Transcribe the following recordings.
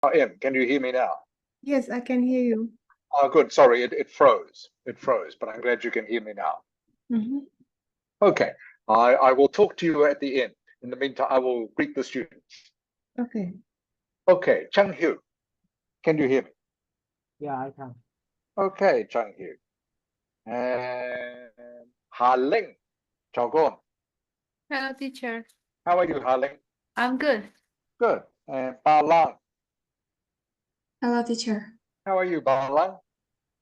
Oh, Em, can you hear me now? Yes, I can hear you. Oh, good. Sorry, it froze. It froze, but I'm glad you can hear me now. Mhm. Okay. I will talk to you at the end. In the meantime, I will greet the students. Okay. Okay, Chang Hu, can you hear me? Yeah, I can. Okay, Chang Hu. And Ha Ling, chào con. Hello, teacher. How are you, Ha Ling? I'm good. Good. And Ba Lang, Hello, teacher. how are you, Ba Lang?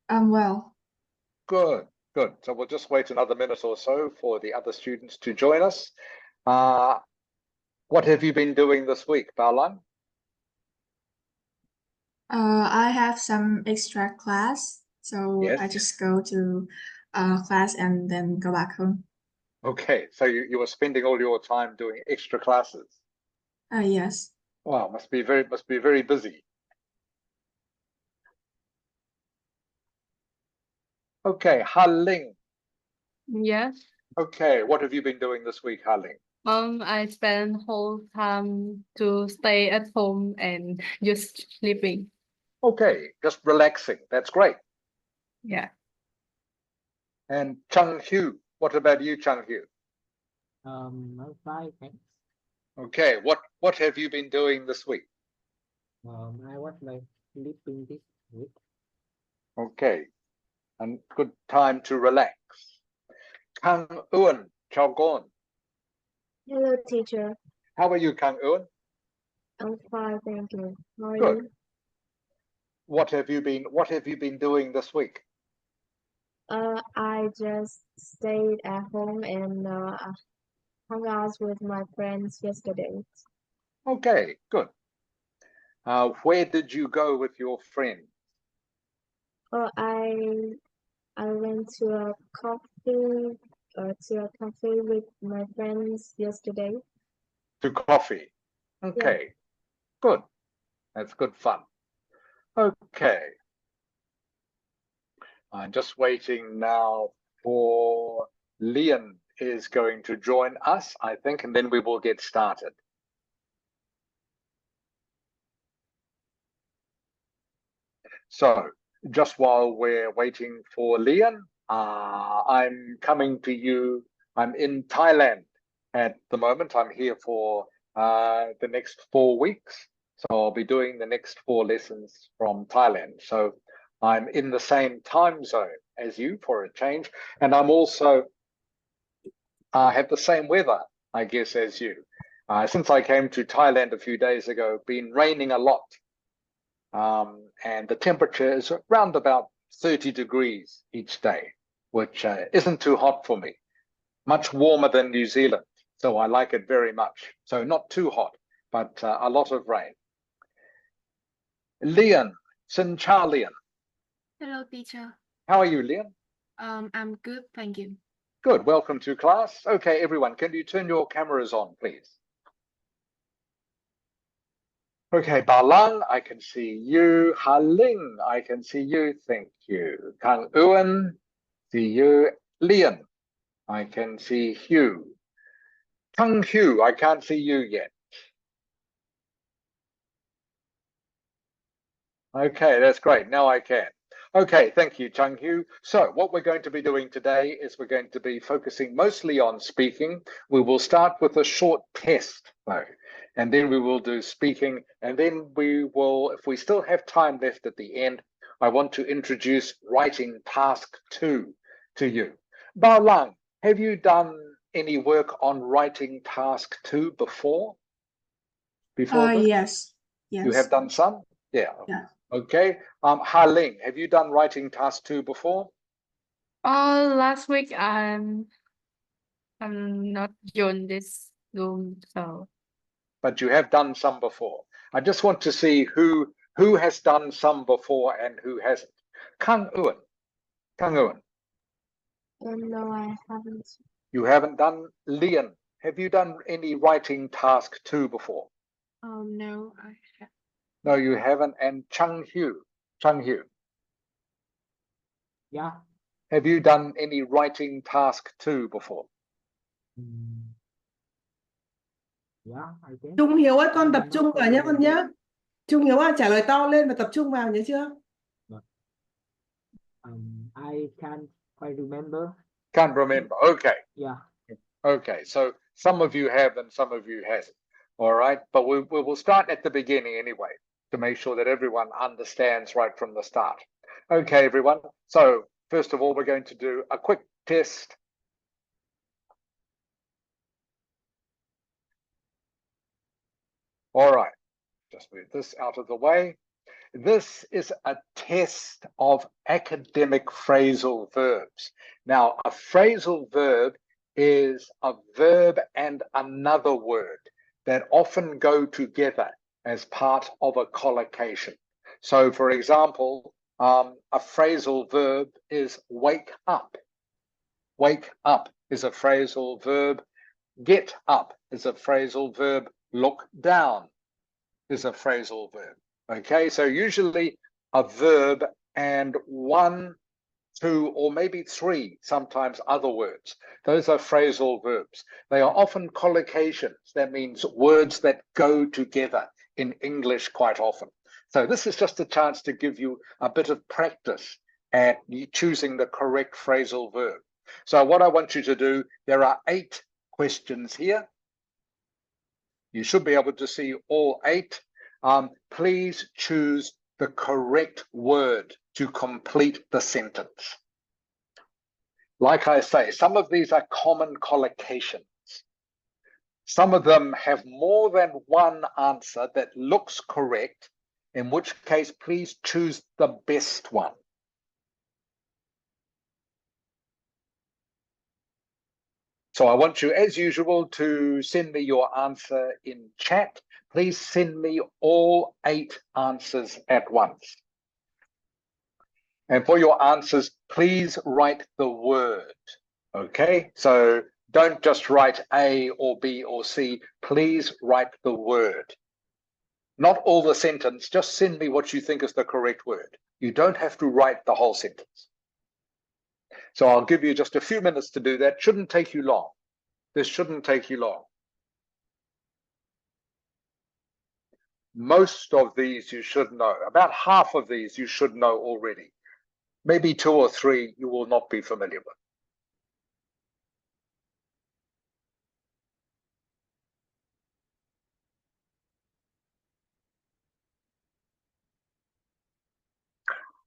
I'm well. Good, good. So we'll just wait another minute or so for the other students to join us. Uh, what have you been doing this week, Ba Lang? I have some extra class, so Yes. I just go to class and then go back home. Okay, so you were spending all your time doing extra classes. Yes. Wow, must be very busy. Okay, Ha Ling. Yes. Okay, what have you been doing this week, Ha Ling? I spend whole time to stay at home and just sleeping. Okay, just relaxing. That's great. Yeah. And Chang Hu, what about you, Chang Hu? I'm fine, thanks. Okay, what have you been doing this week? I was like sleeping this week. Okay, and good time to relax. Kang Eun, chào con. Hello, teacher. How are you, Kang Eun? I'm fine, thank you. How are Good. you? What have you been doing this week? I just stayed at home and hung out with my friends yesterday. Okay, good. Where did you go with your friend? Oh, I went to a cafe with my friends yesterday. To coffee. Okay, good. That's good fun. Okay. I'm just waiting now for Leon is going to join us, I think, and then we will get started. So just while we're waiting for Leon, I'm coming to you. I'm in Thailand at the moment. I'm here for the next 4 weeks. So I'll be doing the next 4 lessons from Thailand. So I'm in the same time zone as you for a change. And I'm also have the same weather, I guess, as you. Since I came to Thailand a few days ago, been raining a lot. And the temperature is around about 30 degrees each day, which isn't too hot for me. Much warmer than New Zealand, so I like it very much. So not too hot, but a lot of rain. Leon, Sin Cha Leon. Hello, teacher. How are you, Leon? I'm good, thank you. Good, welcome to class. Okay, everyone, can you turn your cameras on, please? Okay, Ba Lang, I can see you. Ha Ling, I can see you. Thank you. Kang Ewan, see you. Leon, I can see Hugh. Kang Hugh, I can't see you yet. Okay, that's great. Now I can. Okay, thank you, Chung Hu. So what we're going to be doing today is we're going to be focusing mostly on speaking. We will start with a short test, though, and then we will do speaking, and then we will, if we still have time left at the end, I want to introduce writing task 2 to you. Bao Lang, have you done any work on writing task 2 before? Before this? Yes. You have done some? Yeah. Yeah. Okay. Ha Ling, have you done writing task 2 before? Last week I'm not joined this room, so But you have done some before. I just want to see who has done some before and who hasn't. Kang Ewan. Kang Ewan. No, I haven't. You haven't done. Leon, have you done any writing task 2 before? No, I have. No, you haven't. And Chung Hu. Chung Hu. Yeah. Have you done any writing task 2 before? Yeah, I guess. Trung Hiếu ơi, con I'm tập not trung vào nhé familiar con nhé. Trung nhớ mà trả lời to lên và tập trung vào, nhớ chưa? I can't quite remember. Can't remember. Okay. Yeah. Okay. So some of you have and some of you hasn't. All right. But we will start at the beginning anyway to make sure that everyone understands right from the start. Okay, everyone. So first of all, we're going to do a quick test. All right. Just move this out of the way. This is a test of academic phrasal verbs. Now, a phrasal verb is a verb and another word that often go together as part of a collocation. So, for example, a phrasal verb is wake up. Wake up is a phrasal verb. Get up is a phrasal verb. Look down is a phrasal verb. Okay, so usually a verb and one, two, or maybe three, sometimes other words. Those are phrasal verbs. They are often collocations. That means words that go together in English quite often. So this is just a chance to give you a bit of practice at choosing the correct phrasal verb. So what I want you to do, there are 8 questions here. You should be able to see all 8. Please choose the correct word to complete the sentence. Like I say, some of these are common collocations. Some of them have more than one answer that looks correct, in which case please choose the best one. So I want you, as usual, to send me your answer in chat. Please send me all 8 answers at once. And for your answers, please write the word. Okay, so don't just write A or B or C. Please write the word. Not all the sentence, just send me what you think is the correct word. You don't have to write the whole sentence. So I'll give you just a few minutes to do that. Shouldn't take you long. This shouldn't take you long. Most of these you should know. About half of these you should know already. Maybe 2 or 3 you will not be familiar with.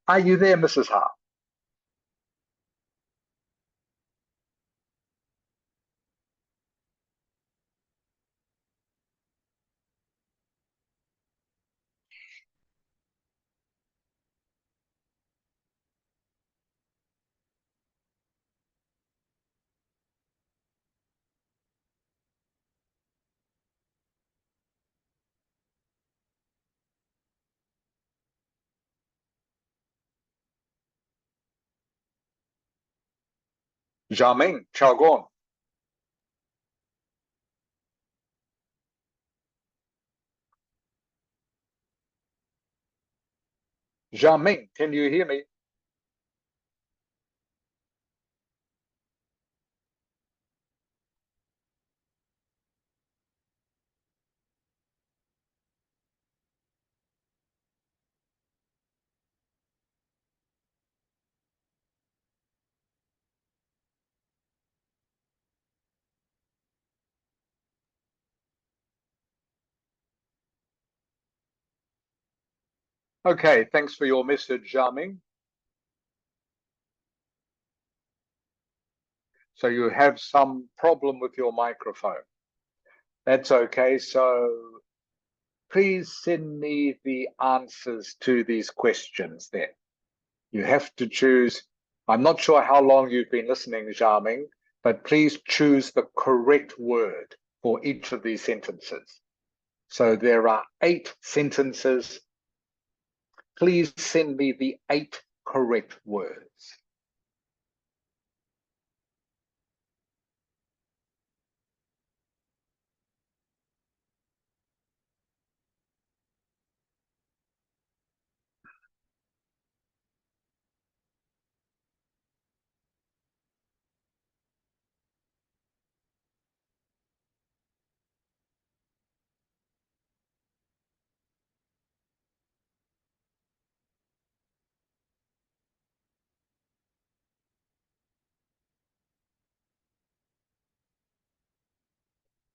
Are you there, Mrs. Hart? Jaming, Chagon. Jaming, can you hear me? Okay, thanks for your message, Jaming. So you have some problem with your microphone. That's okay. So please send me the answers to these questions then. You have to choose. I'm not sure how long you've been listening, Jaming, but please choose the correct word for each of these sentences. So there are 8 sentences. Please send me the 8 correct words.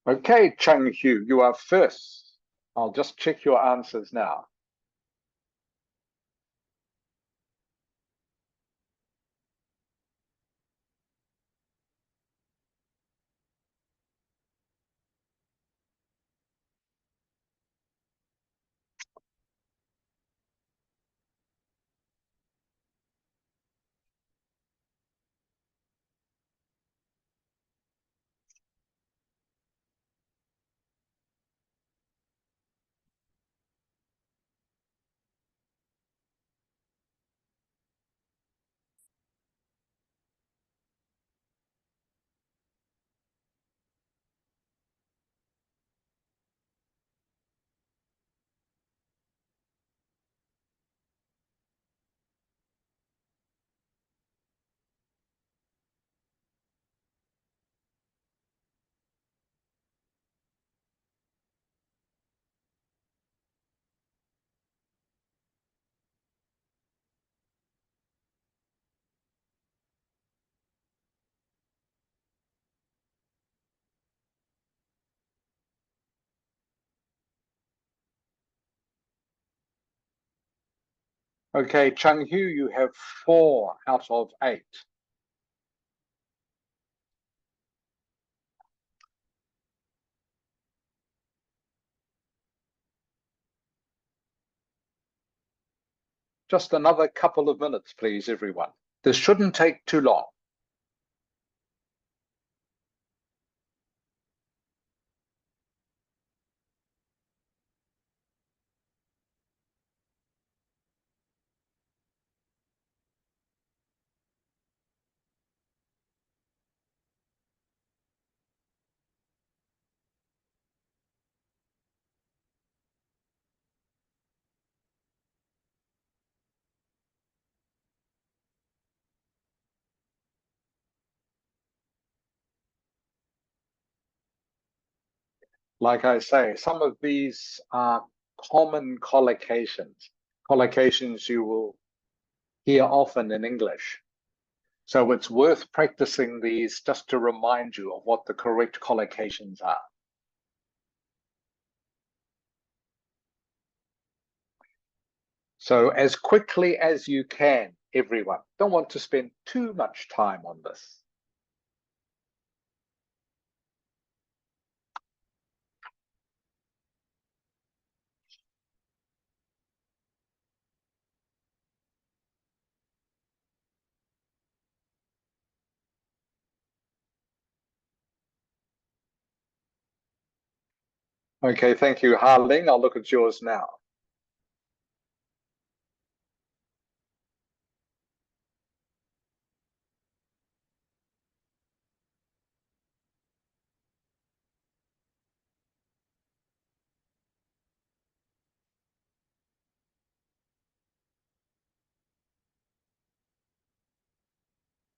Okay, Chung Hu, you are first. I'll just check your answers now. Okay, Chung Hu, you have 4 out of 8. Just another couple of minutes, please, everyone. This shouldn't take too long. Like I say, some of these are common collocations, collocations you will hear often in English. So it's worth practicing these just to remind you of what the correct collocations are. So as quickly as you can, everyone. Don't want to spend too much time on this. Okay, thank you, Harling. I'll look at yours now.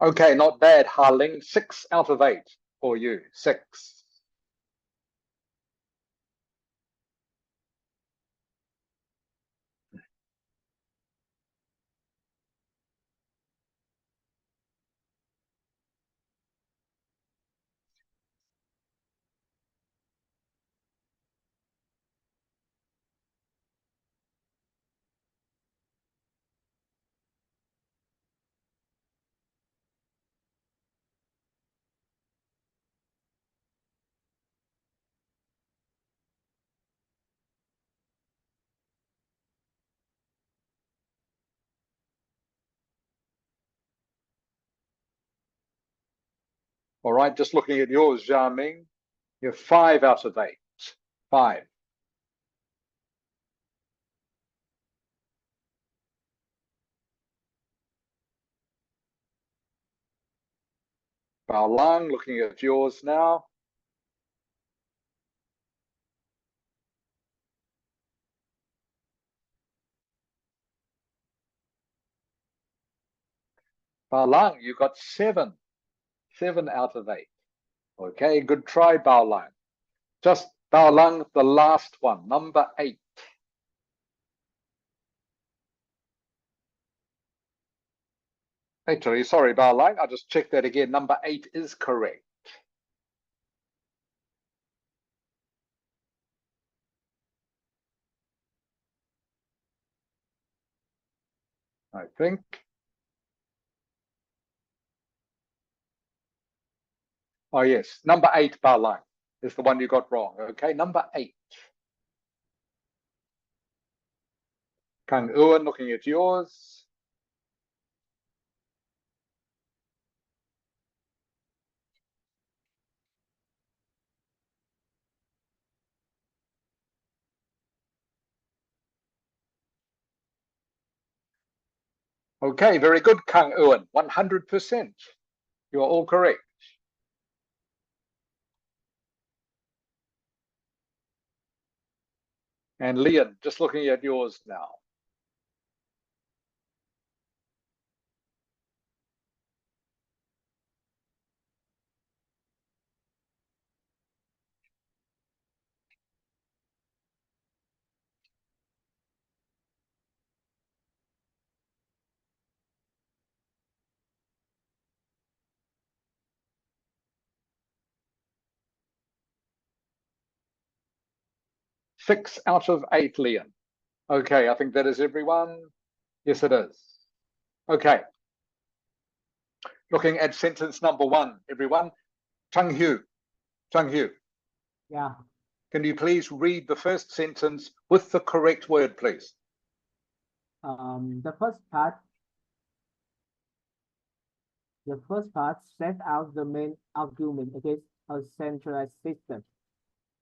Okay, not bad, Harling. 6 out of 8 for you. 6. All right, just looking at yours, Jiaming. You're 5 out of 8. 5. Bao Lang, looking at yours now. Bao Lang, you got 7. 7 out of 8. Okay, good try, Bao Lang. Just Bao Lang, the last one, number 8. Actually, sorry, Bao Lang, I'll just check that again. Number 8 is correct. I think. Oh, yes. Number 8, Bao Lang, is the one you got wrong. Okay, number 8. Kang Uan, looking at yours. Okay, very good, Kang Uan. 100%. You're all correct. And Leon, just looking at yours now. Six out of 8, Leon. Okay, I think that is everyone. Yes, it is. Okay. Looking at sentence number 1, everyone. Chung Hu, Yeah. can you please read the first sentence with the correct word, please? The first part set out the main argument against a centralized system.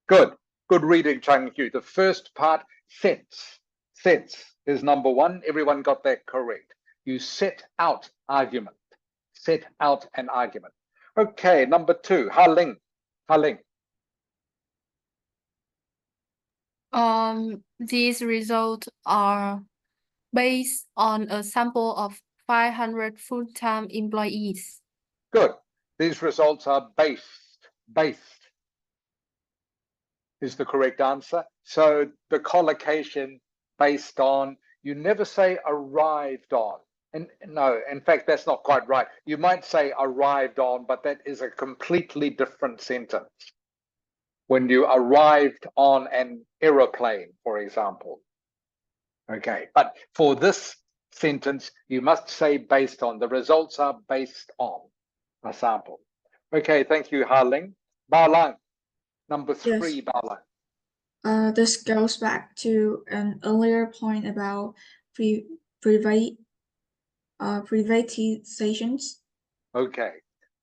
Good. Good reading, Chung Hu. The first part, sets. Sets is number 1. Everyone got that correct. You set out argument. Set out an argument. Okay, number 2, Ha Ling. These results are based on a sample of 500 full-time employees. Good. These results are based. Based is the correct answer. So the collocation based on, you never say arrived on. And no, in fact, that's not quite right. You might say arrived on, but that is a completely different sentence. When you arrived on an aeroplane, for example. Okay, but for this sentence, you must say based on. The results are based on a sample. Okay, thank you, Ha Ling. Bao Lang, number 3, Yes. Bao Lang. This goes back to an earlier point about privatizations. Okay,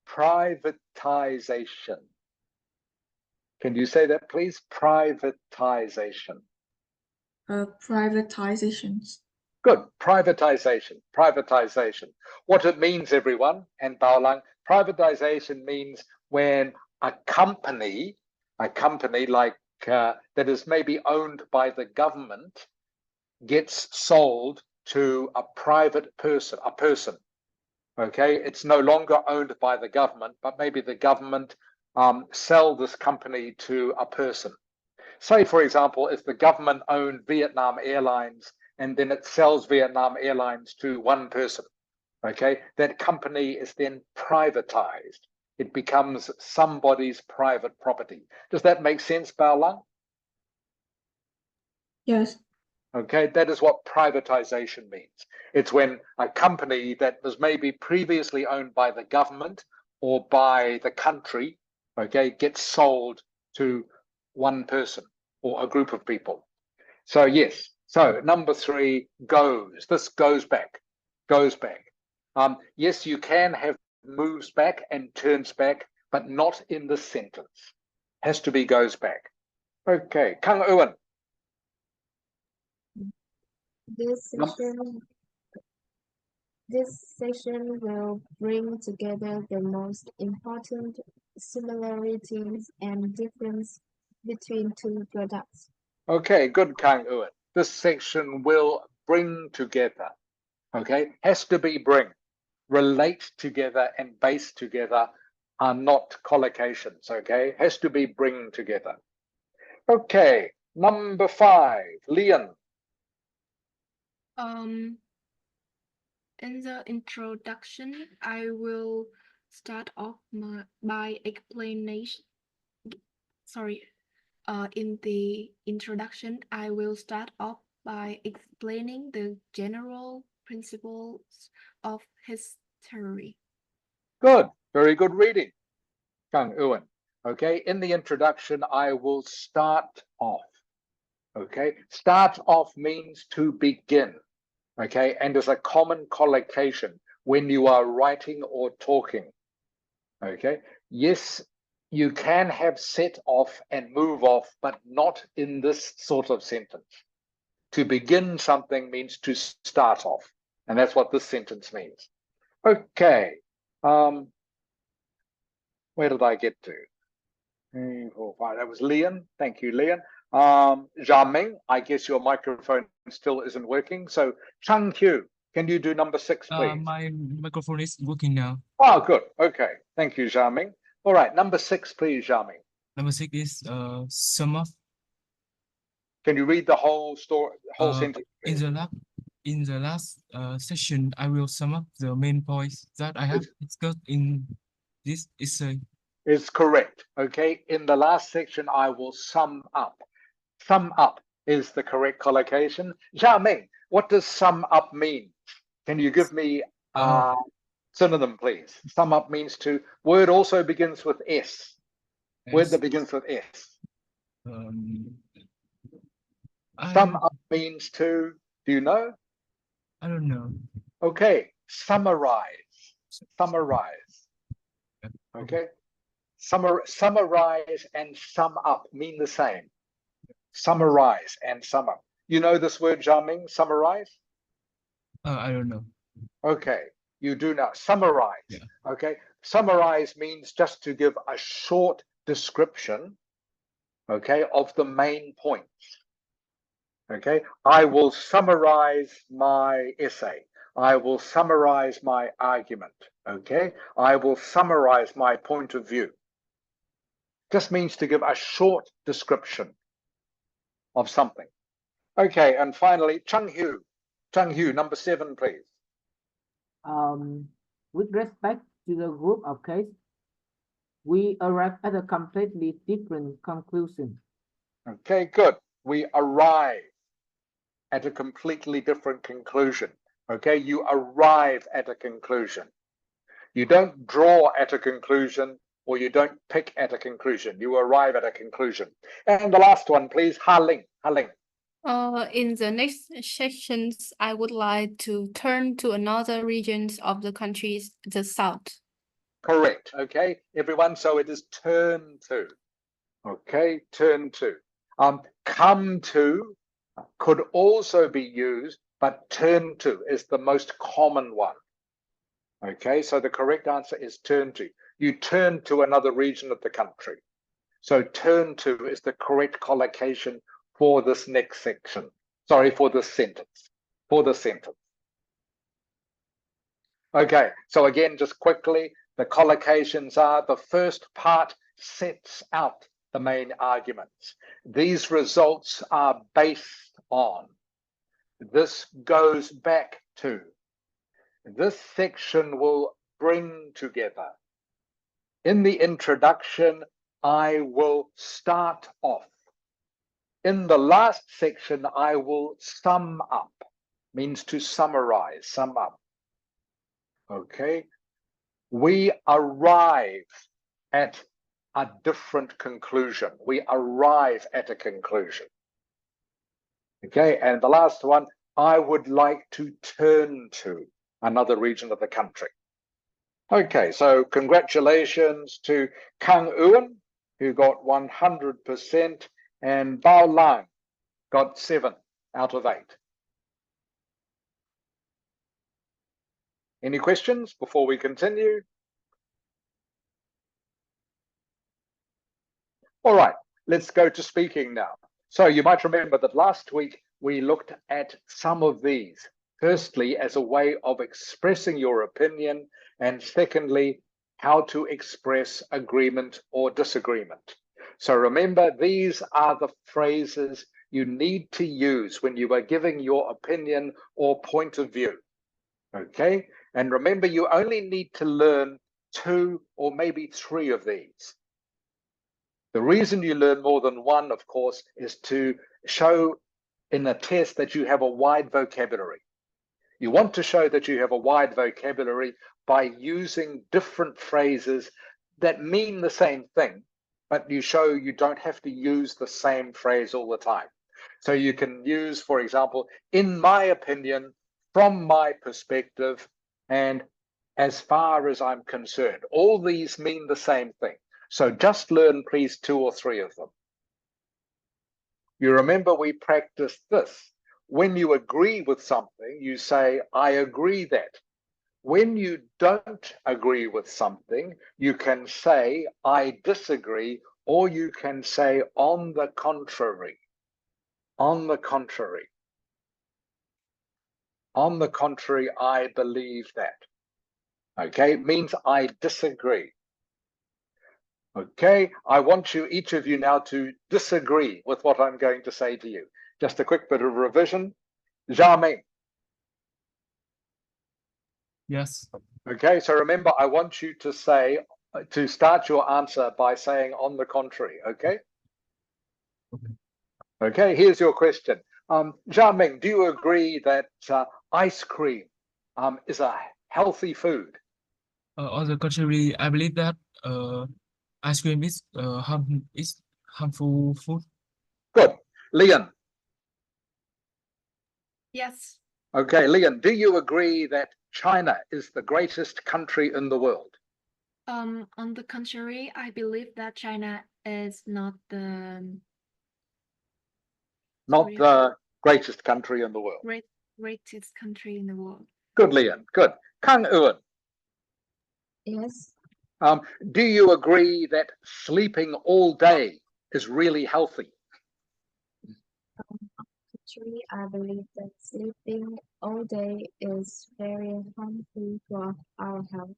privatization. Can you say that, please? Privatization. Privatizations. Good, privatization. What it means, everyone, and Bao Lang, privatization means when a company like that is maybe owned by the government gets sold to a private person, okay? It's no longer owned by the government, but maybe the government sell this company to a person. Say, for example, if the government owned Vietnam Airlines and then it sells Vietnam Airlines to one person, okay, that company is then privatized. It becomes somebody's private property. Does that make sense, Bao Lang? Yes. Okay, that is what privatization means. It's when a company that was maybe previously owned by the government or by the country, okay, gets sold to one person or a group of people. So yes, so number 3 goes. This goes back. Yes, you can have moves back and turns back, but not in this sentence. Has to be goes back. Okay, Kang Uan. This section will bring together the most important similarities and difference between two products. Okay, good, Kang Uan. This section will bring together. Okay, has to be bring. Relate together and base together are not collocations. Okay, has to be bring together. Okay, number 5, Leon. In the introduction, I will start off by explanation. Sorry. In the introduction, I will start off by explaining the general principles of history. Good, very good reading, Kang Ewan. Okay, in the introduction, I will start off. Okay, start off means to begin. Okay, and is a common collocation when you are writing or talking. Okay, yes, you can have set off and move off, but not in this sort of sentence. To begin something means to start off, and that's what this sentence means. Okay, where did I get to? 3, 4, 5. That was Leon. Thank you, Leon. Jiaming, I guess your microphone still isn't working. So Chang Hu, can you do number 6, please? My microphone is working now. Oh, good. Okay. Thank you, Jiaming. All right, number 6, please, Jiaming. Number 6 is sum up. Can you read the whole story, whole sentence? In the last session, I will sum up the main points that I have discussed in this essay. Is correct. Okay. In the last section, I will sum up. Sum up is the correct collocation. Jiaming, what does sum up mean? Can you give me synonym, please? Sum up means to, word also begins with S. Word that begins with S. Sum up means to, do you know? I don't know. Okay, summarize. Summarize. Okay. Summarize and sum up mean the same. Summarize and sum up. You know this word, Jiaming, summarize? I don't know. Okay, you do know. Summarize. Yeah. Okay, summarize means just to give a short description, okay, of the main points. Okay, I will summarize my essay. I will summarize my argument. Okay, I will summarize my point of view. Just means to give a short description of something. Okay, and finally, Chang Hu. Chang Hu, number 7, please. With respect to the group of cases, we arrive at a completely different conclusion. Okay, good. We arrive at a completely different conclusion. Okay, you arrive at a conclusion. You don't draw at a conclusion, or you don't pick at a conclusion. You arrive at a conclusion. And the last one, please, Ha-Ling. Ha-Ling. In the next sections, I would like to turn to another regions of the countries, the south. Correct. Okay, everyone. So it is turn to. Okay, turn to. Come to could also be used, but turn to is the most common one. Okay, so the correct answer is turn to. You turn to another region of the country. So turn to is the correct collocation for this next section. Sorry, for this sentence. For the sentence. Okay, so again, just quickly, the collocations are the first part sets out the main arguments. These results are based on. This goes back to. This section will bring together. In the introduction, I will start off. In the last section, I will sum up. Means to summarize, sum up. Okay. We arrive at a different conclusion. We arrive at a conclusion. Okay, and the last one, I would like to turn to another region of the country. Okay, so congratulations to Kang Ewan, who got 100%, and Bao Lang got 7 out of 8. Any questions before we continue? All right, let's go to speaking now. So you might remember that last week we looked at some of these. Firstly, as a way of expressing your opinion, and secondly, how to express agreement or disagreement. So remember, these are the phrases you need to use when you are giving your opinion or point of view. Okay, and remember, you only need to learn 2 or maybe 3 of these. The reason you learn more than 1, of course, is to show in a test that you have a wide vocabulary. You want to show that you have a wide vocabulary by using different phrases that mean the same thing, but you show you don't have to use the same phrase all the time. So you can use, for example, in my opinion, from my perspective, and as far as I'm concerned. All these mean the same thing. So just learn, please, 2 or 3 of them. You remember we practiced this. When you agree with something, you say, I agree that. When you don't agree with something, you can say, I disagree, or you can say, on the contrary. On the contrary. On the contrary, I believe that. Okay, it means I disagree. Okay, I want you, each of you now, to disagree with what I'm going to say to you. Just a quick bit of revision. Xiaoming. Yes. Okay, so remember, I want you to say, to start your answer by saying on the contrary, okay? Okay, here's your question. Xiaoming, do you agree that ice cream is a healthy food? On the contrary, I believe that ice cream is harmful food. Good. Leon. Yes. Okay, Leon, do you agree that China is the greatest country in the world? On the contrary, I believe that China is not the Greatest country in the world. greatest country in the world. Good, Leon. Good. Kang Ewan, Yes. do you agree that sleeping all day is really healthy? Actually, I believe that sleeping all day is very harmful for our health.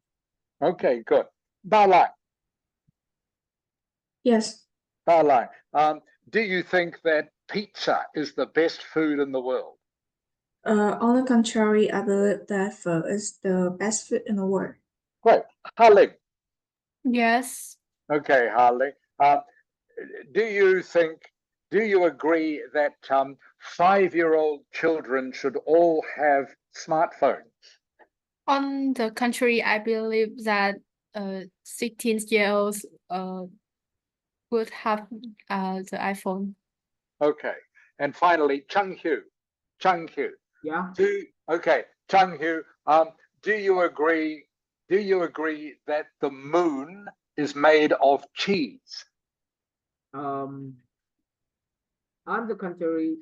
Okay, good. Ba Lang. Yes. Ba Lang, do you think that pizza is the best food in the world? On the contrary, I believe that pho is the best food in the world. Great. Ha-Ling. Yes. Okay, Ha-Ling. Do you agree that 5-year-old children should all have smartphones? On the contrary, I believe that 16-year-olds would have the iPhone. Okay. And finally, Chung Hu. Chung Hu. Yeah. Chung Hu, do you agree that the moon is made of cheese? On the contrary,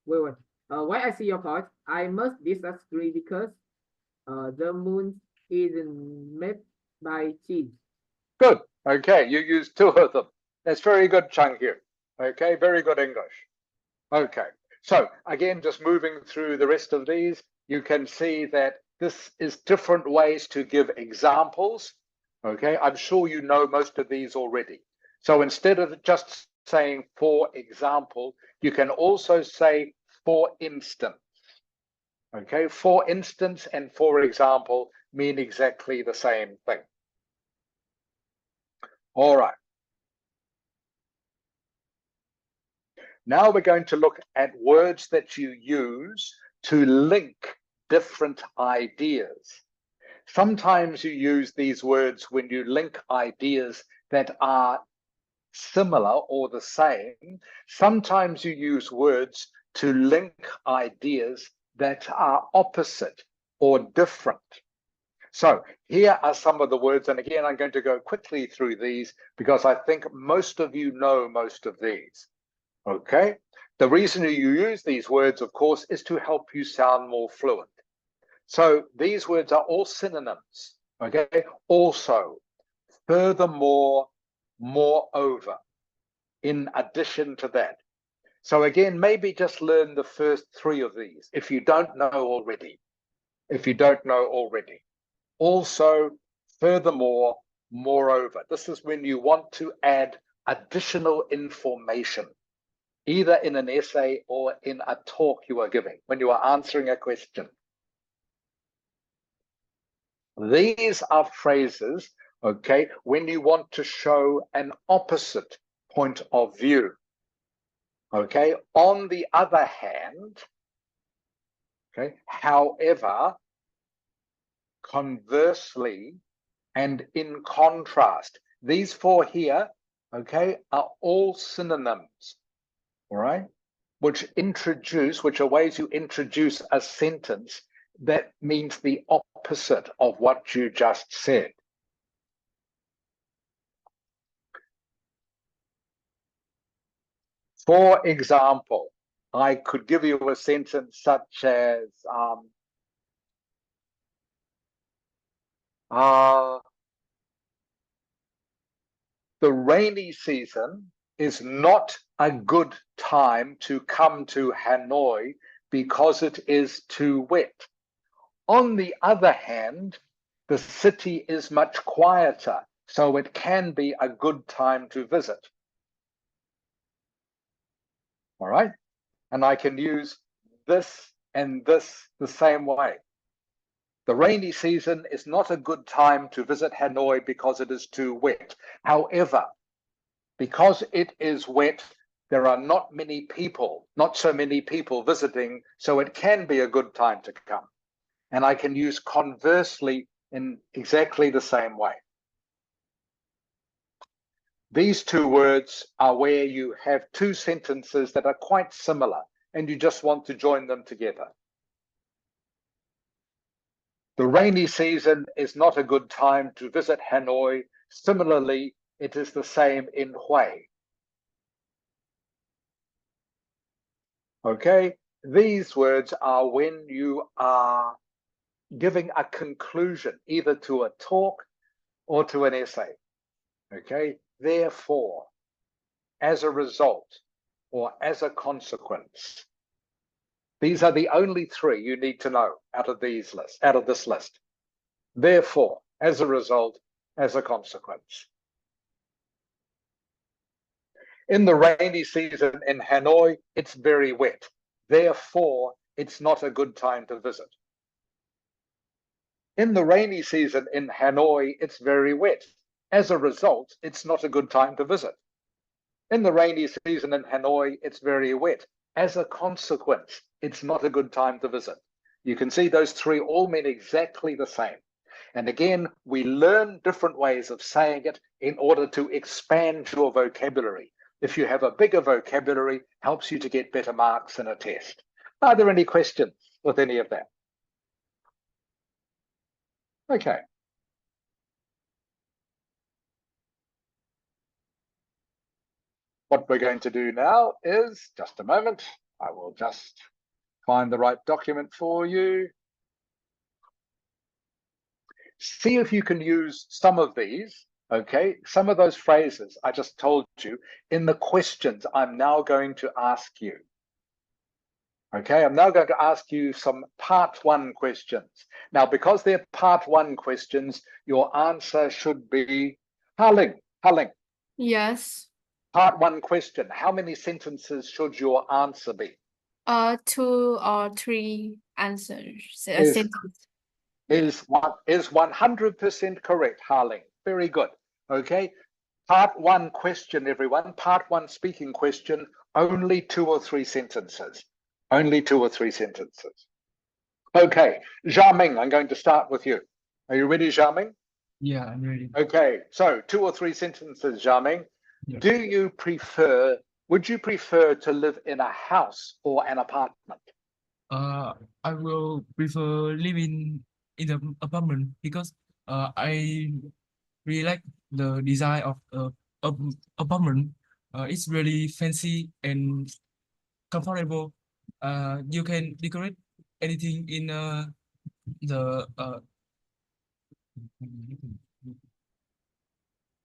wait. Why I see your point, I must disagree because the moon isn't made by cheese. Good. Okay, you used 2 of them. That's very good, Chung Hu. Okay, very good English. Okay, so again, just moving through the rest of these, you can see that this is different ways to give examples. Okay, I'm sure you know most of these already. So instead of just saying for example, you can also say for instance. Okay, for instance and for example mean exactly the same thing. All right. Now we're going to look at words that you use to link different ideas. Sometimes you use these words when you link ideas that are similar or the same. Sometimes you use words to link ideas that are opposite or different. So here are some of the words, and again, I'm going to go quickly through these because I think most of you know most of these. Okay, the reason you use these words, of course, is to help you sound more fluent. So these words are all synonyms. Okay, also, furthermore, moreover, in addition to that. So again, maybe just learn the first 3 of these if you don't know already. Also, furthermore, moreover. This is when you want to add additional information, either in an essay or in a talk you are giving, when you are answering a question. These are phrases, okay, when you want to show an opposite point of view. Okay, on the other hand, Okay. However, conversely, and in contrast, these four here, okay, are all synonyms, all right, which are ways you introduce a sentence that means the opposite of what you just said. For example, I could give you a sentence such as, the rainy season is not a good time to come to Hanoi because it is too wet. On the other hand, the city is much quieter, so it can be a good time to visit. All right? And I can use this and this the same way. The rainy season is not a good time to visit Hanoi because it is too wet. However, because it is wet, there are not so many people visiting, so it can be a good time to come. And I can use conversely in exactly the same way. These two words are where you have two sentences that are quite similar, and you just want to join them together. The rainy season is not a good time to visit Hanoi. Similarly, it is the same in Hue. Okay, these words are when you are giving a conclusion either to a talk or to an essay. Okay, therefore, as a result, or as a consequence. These are the only three you need to know out of this list. Therefore, as a result, as a consequence. In the rainy season in Hanoi, it's very wet. Therefore, it's not a good time to visit. In the rainy season in Hanoi, it's very wet. As a result, it's not a good time to visit. In the rainy season in Hanoi, it's very wet. As a consequence, it's not a good time to visit. You can see those three all mean exactly the same. And again, we learn different ways of saying it in order to expand your vocabulary. If you have a bigger vocabulary, helps you to get better marks in a test. Are there any questions with any of that? Okay. What we're going to do now is, just a moment, I will just find the right document for you. See if you can use some of these, okay? Some of those phrases I just told you in the questions I'm now going to ask you. Okay, I'm now going to ask you some part one questions. Now, because they're part one questions, your answer should be Haling. Yes. Part one question, how many sentences should your answer be? 2 or 3 answers. Is 100% correct, Harling. Very good. Okay. Part one question, everyone. Part one speaking question, only 2 or 3 sentences. Only 2 or 3 sentences. Okay. Xiaoming, I'm going to start with you. Are you ready, Xiaoming? Yeah, I'm ready. Okay. So 2 or 3 sentences, Xiaoming. Yeah. Would you prefer to live in a house or an apartment? I will prefer living in an apartment because I really like the design of apartment. It's really fancy and comfortable. You can decorate anything in the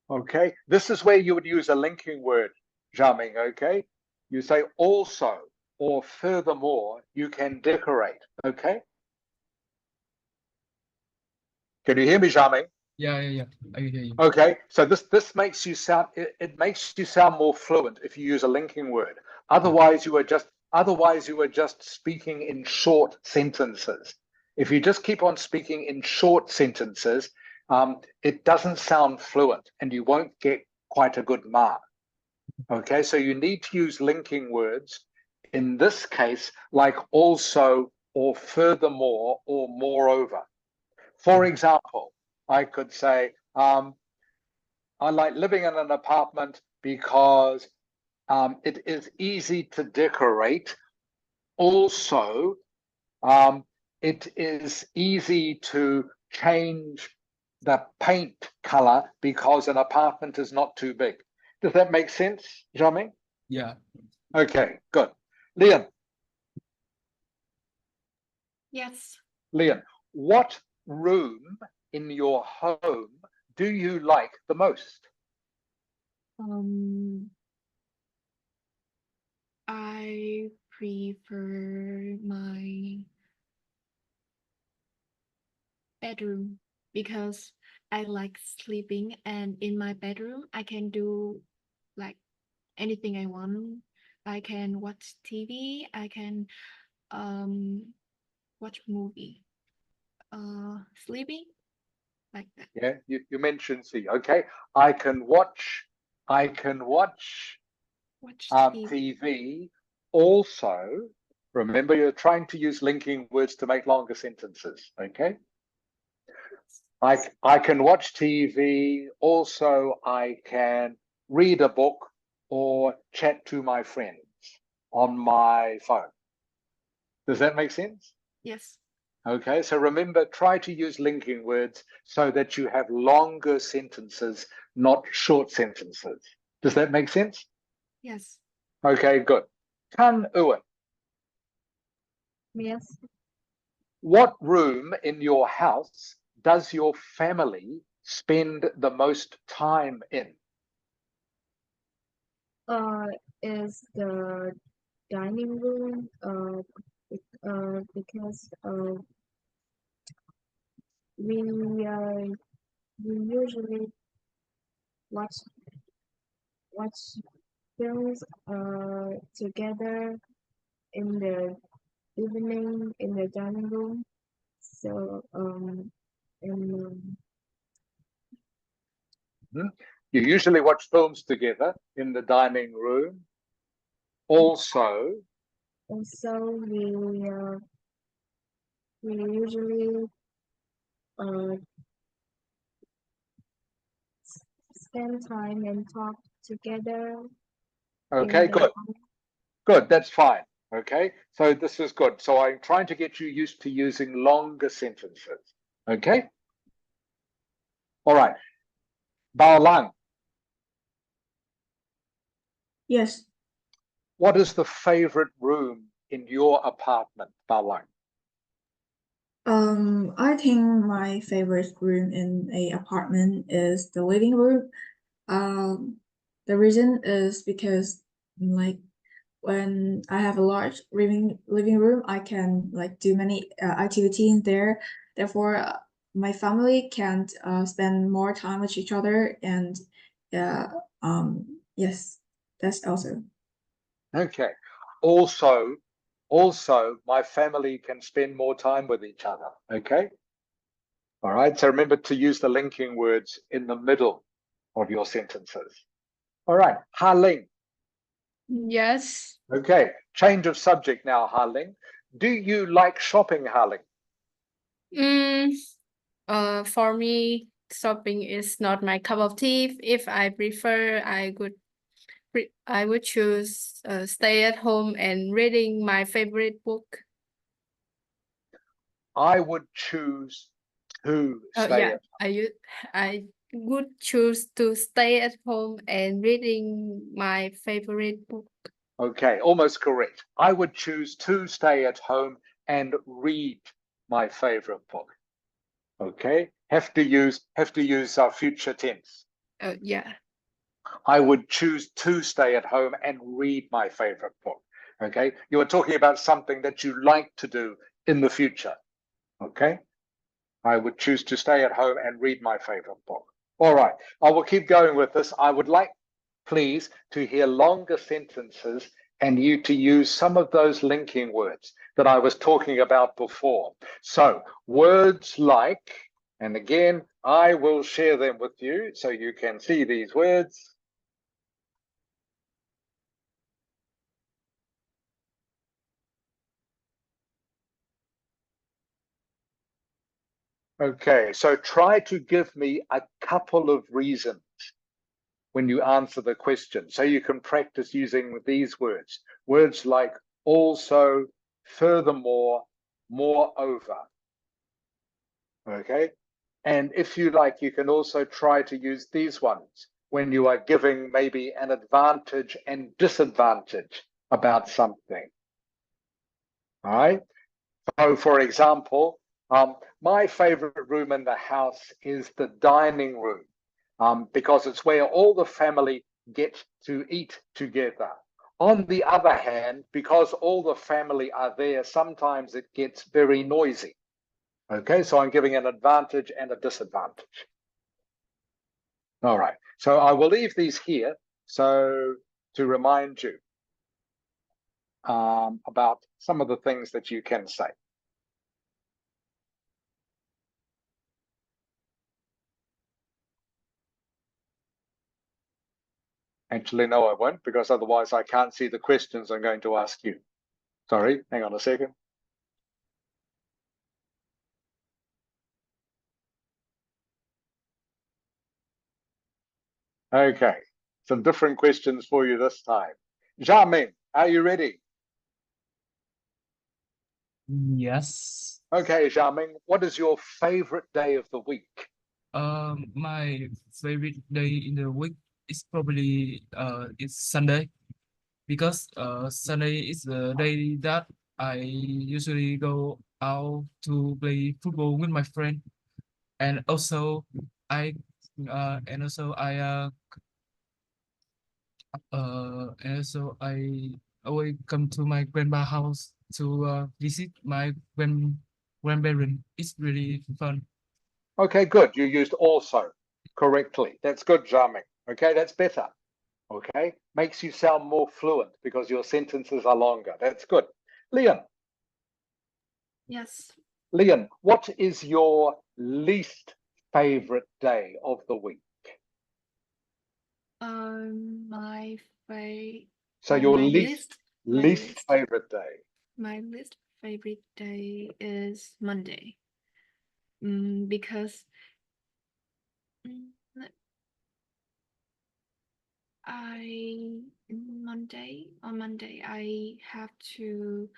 Okay, this is where you would use a linking word, Xiaoming, okay? You say also or furthermore, you can decorate, okay? Can you hear me, Xiaoming? yeah, I hear you. Okay, so this makes you sound, it makes you sound more fluent if you use a linking word. Otherwise you are just speaking in short sentences. If you just keep on speaking in short sentences, it doesn't sound fluent and you won't get quite a good mark. Okay, so you need to use linking words. In this case, like also or furthermore, or moreover. For example, I could say, I like living in an apartment because it is easy to decorate. Also, it is easy to change the paint color because an apartment is not too big. Does that make sense, Jami? Yeah. Okay, good. Leon, Yes. Leon, what room in your home do you like the most? I prefer my bedroom because I like sleeping, and in my bedroom I can do like anything I want. I can watch TV, I can watch movie, sleeping like that. Yeah, you mentioned see, okay. I can watch Watch TV. TV. Also, remember you're trying to use linking words to make longer sentences, okay? I can watch TV. Also, I can read a book or chat to my friends on my phone. Does that make sense? Yes. Okay, so remember, try to use linking words so that you have longer sentences, not short sentences. Does that make sense? Yes. Okay, good. Kan Uwan, Yes. what room in your house does your family spend the most time in? Is the dining room. Because we usually watch films together in the evening in the dining room. So and You usually watch films together in the dining room. Also, also we usually spend time and talk together. okay, in the good. Good, that's fine. Okay, so this is good. So I'm trying to get you used to using longer sentences. Okay? All right. Bao Lang, Yes. what is the favorite room in your apartment, Bao Lang? I think my favorite room in a apartment is the living room. The reason is because like when I have a large living room, I can like do many activities there. Therefore, my family can spend more time with each other, and yes, that's also. Okay. Also, my family can spend more time with each other. Okay? All right. So remember to use the linking words in the middle of your sentences. All right. Ha Ling. Yes. Okay. Change of subject now, Ha Ling. Do you like shopping, Ha Ling? For me, shopping is not my cup of tea. If I prefer, I would choose stay at home and reading my favorite book. I would choose to stay at I would choose to stay at home and reading my favorite book. Okay, almost correct. I would choose to stay at home and read my favorite book. Okay, have to use our future tense. Yeah. I would choose to stay at home and read my favorite book. Okay, you are talking about something that you like to do in the future. Okay, I would choose to stay at home and read my favorite book. All right, I will keep going with this. I would like, please, to hear longer sentences and you to use some of those linking words that I was talking about before. So words like, and again, I will share them with you so you can see these words. Okay, so try to give me a couple of reasons when you answer the question. So you can practice using these words. Words like also, furthermore, moreover. Okay? And if you like, you can also try to use these ones when you are giving maybe an advantage and disadvantage about something. All right? So, for example, my favorite room in the house is the dining room because it's where all the family get to eat together. On the other hand, because all the family are there, sometimes it gets very noisy. Okay, so I'm giving an advantage and a disadvantage. All right, so I will leave these here so to remind you about some of the things that you can say. Actually, no, I won't, because otherwise I can't see the questions I'm going to ask you. Sorry, hang on a second. Okay, some different questions for you this time. Jiaming, are you ready? Yes. Okay, Jiaming, what is your favorite day of the week? My favorite day in the week is probably it's Sunday, because Sunday is the day that I usually go out to play football with my friend, and also I and also I and also I always come to my grandma house to visit my grandparents. It's really fun. Okay, good. You used also correctly. That's good, Jiaming. Okay, that's better. Okay, makes you sound more fluent because your sentences are longer. That's good. Leon, Yes. Leon, what is your least favorite day of the week? My fa So oh, your my least list. favorite day. My least favorite day is Monday. Because mm, on Monday I have to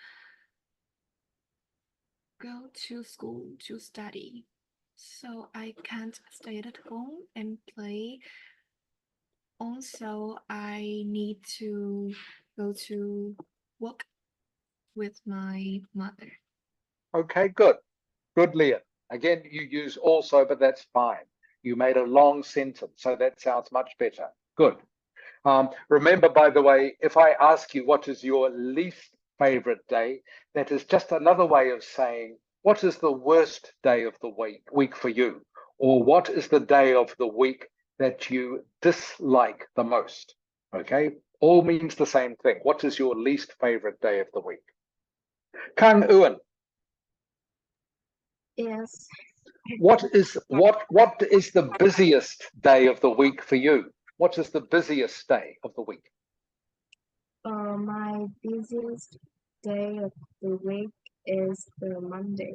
go to school to study, so I can't stay at home and play. Also, I need to go to work with my mother. Okay, good. Good, Leon. Again, you use also, but that's fine. You made a long sentence, so that sounds much better. Good. Remember, by the way, if I ask you what is your least favorite day, that is just another way of saying what is the worst day of the week for you, or what is the day of the week that you dislike the most. Okay, all means the same thing. What is your least favorite day of the week? Kang Ewan, Yes. what is the busiest day of the week for you? What is the busiest day of the week? My busiest day of the week is the Monday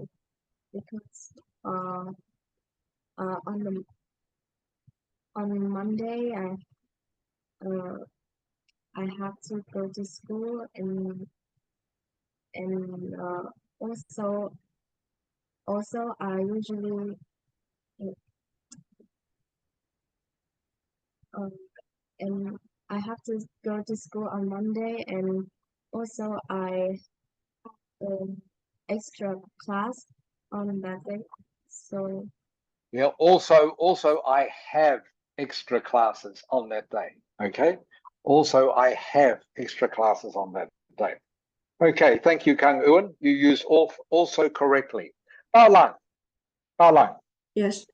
because on the on Monday uh I have to go to school and also I usually um and I have to go to school on Monday, and also I extra class on that day. So Yeah, also I have extra classes on that day. Okay. Also, I have extra classes on that day. Okay, thank you, Kang Ewan. You used also correctly. Bao Lang, Bao Lang, Yes.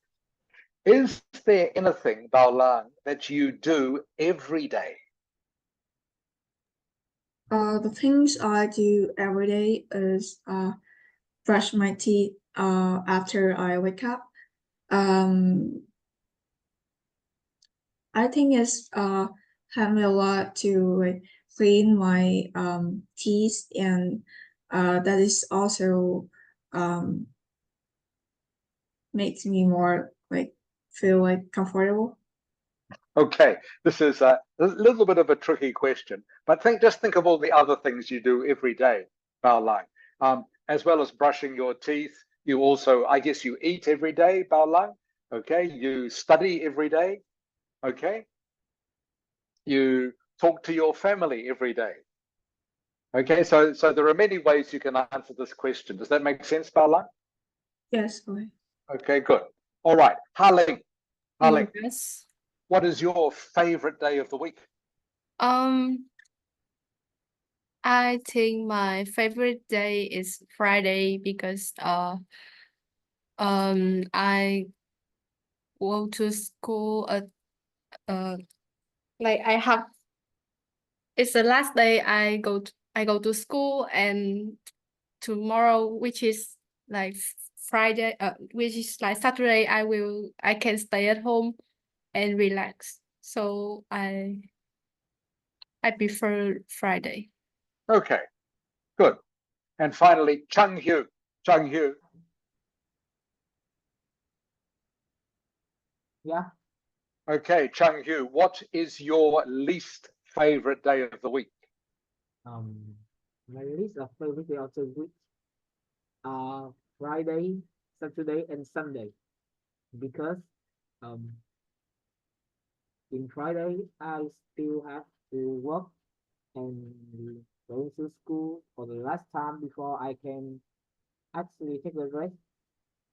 is there anything, Bao Lang, that you do every day? The things I do every day is brush my teeth after I wake up. I think it's helped me a lot to like clean my teeth, and that is also makes me more like feel like comfortable. Okay, this is a little bit of a tricky question, but just think of all the other things you do every day, Bao Lang. As well as brushing your teeth, you also, I guess, you eat every day, Bao Lang. Okay, you study every day. Okay, you talk to your family every day. Okay, so there are many ways you can answer this question. Does that make sense, Bao Lang? Yes, okay. Okay, good. All right, Harling. Harling, Yes. what is your favorite day of the week? I think my favorite day is Friday because I go to school like it's the last day I go to school, and tomorrow, which is like Friday, which is like Saturday, I can stay at home and relax. So I prefer Friday. Okay, good. And finally, Chung Hu. Chung Hu. Yeah. Okay, Chung Hu, what is your least favorite day of the week? My list of favorite day of the week are Friday, Saturday, and Sunday, because in Friday I still have to work and going to school for the last time before I can actually take a rest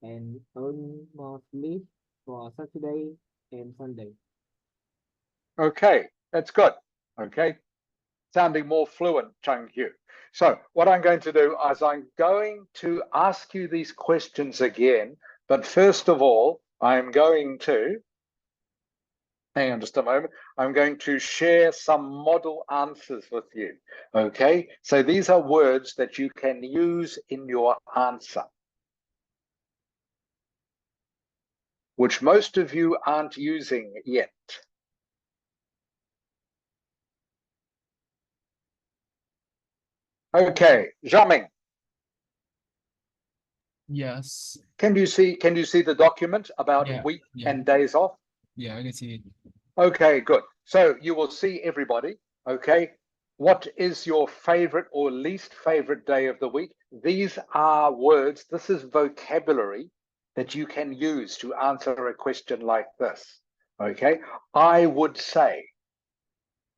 and earn more sleep for Saturday and Sunday. Okay, that's good. Okay, sounding more fluent, Chung Hu. So what I'm going to do is I'm going to ask you these questions again, but first of all, I'm going to, hang on just a moment, I'm going to share some model answers with you. Okay, so these are words that you can use in your answer, which most of you aren't using yet. Okay, Zhaming, Yes. can you see the document about Yeah, week yeah. and days off? Yeah, I can see it. Okay, good. So you will see everybody. Okay, what is your favorite or least favorite day of the week? These are words, this is vocabulary that you can use to answer a question like this. Okay, I would say,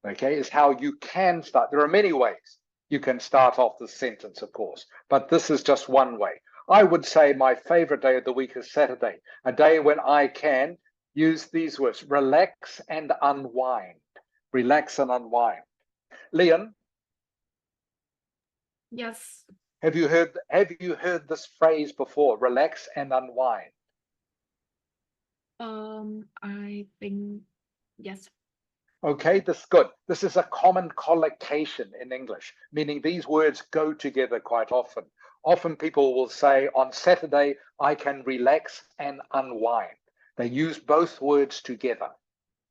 okay, is how you can start. There are many ways you can start off the sentence, of course, but this is just one way. I would say my favorite day of the week is Saturday, a day when I can use these words, relax and unwind. Relax and unwind. Leon, Yes. have you heard this phrase before? Relax and unwind. I think yes. Okay, this is good. This is a common collocation in English, meaning these words go together quite often. Often people will say, on Saturday, I can relax and unwind. They use both words together,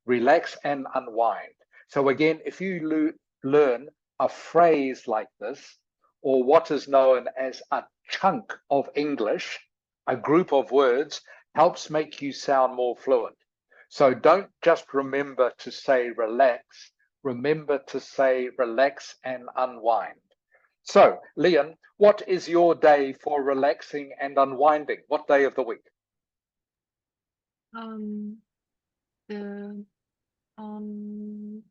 relax and unwind. So again, if you learn a phrase like this, or what is known as a chunk of English, a group of words, helps make you sound more fluent. So don't just remember to say relax, remember to say relax and unwind. So, Leon, what is your day for relaxing and unwinding? What day of the week? The on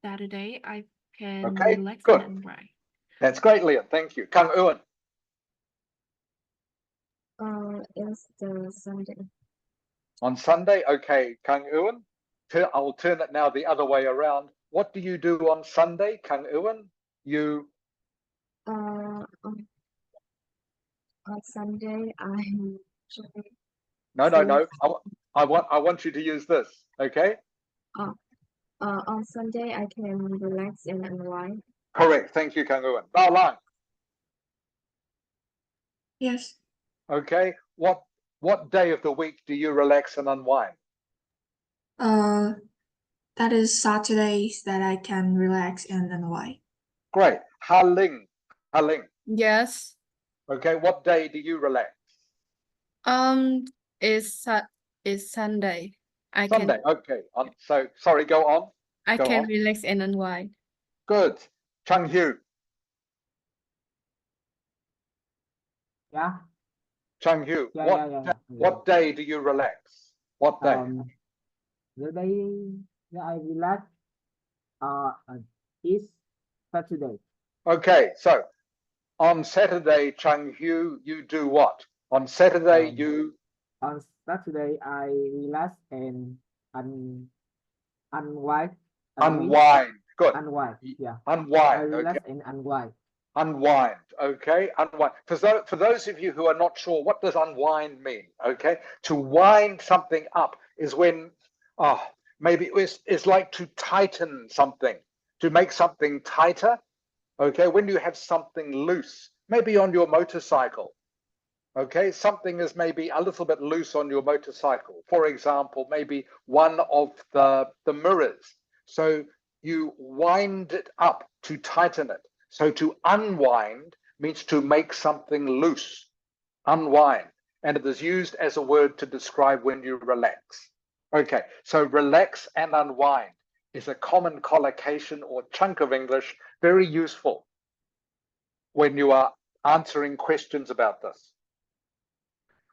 Saturday I can Okay, relax good. and unwind. That's great, Leon. Thank you. Kang Ewan. It's the Sunday. On Sunday, okay, Kang Ewan. I'll turn it now the other way around. What do you do on Sunday, Kang Ewan? You On Sunday I usually no. sleep. I want you to use this. Okay. On Sunday I can relax and unwind. Correct. Thank you, Kang Ewan. Bao Lang. Yes. Okay. What day of the week do you relax and unwind? That is Saturdays that I can relax and unwind. Great. Haling. Yes. Okay. What day do you relax? is Sunday. I Sunday. Okay. So sorry, go on. I Go can on. relax and unwind. Good. Chung Hu. Yeah. Chung Hu. Yeah. What day do you relax? What day? The day that I relax is Saturday. Okay. So on Saturday, Chung Hu, you do what? On Saturday, you On Saturday I relax and unwind. unwind. Good. Unwind. Yeah. Unwind. I relax Okay. and unwind. Unwind. Okay. Unwind. For those of you who are not sure, what does unwind mean? Okay. To wind something up is when, maybe it's like to tighten something, to make something tighter. Okay. When you have something loose, maybe on your motorcycle. Okay, something is maybe a little bit loose on your motorcycle. For example, maybe one of the mirrors. So you wind it up to tighten it. So to unwind means to make something loose, unwind. And it is used as a word to describe when you relax. Okay, so relax and unwind is a common collocation or chunk of English, very useful when you are answering questions about this.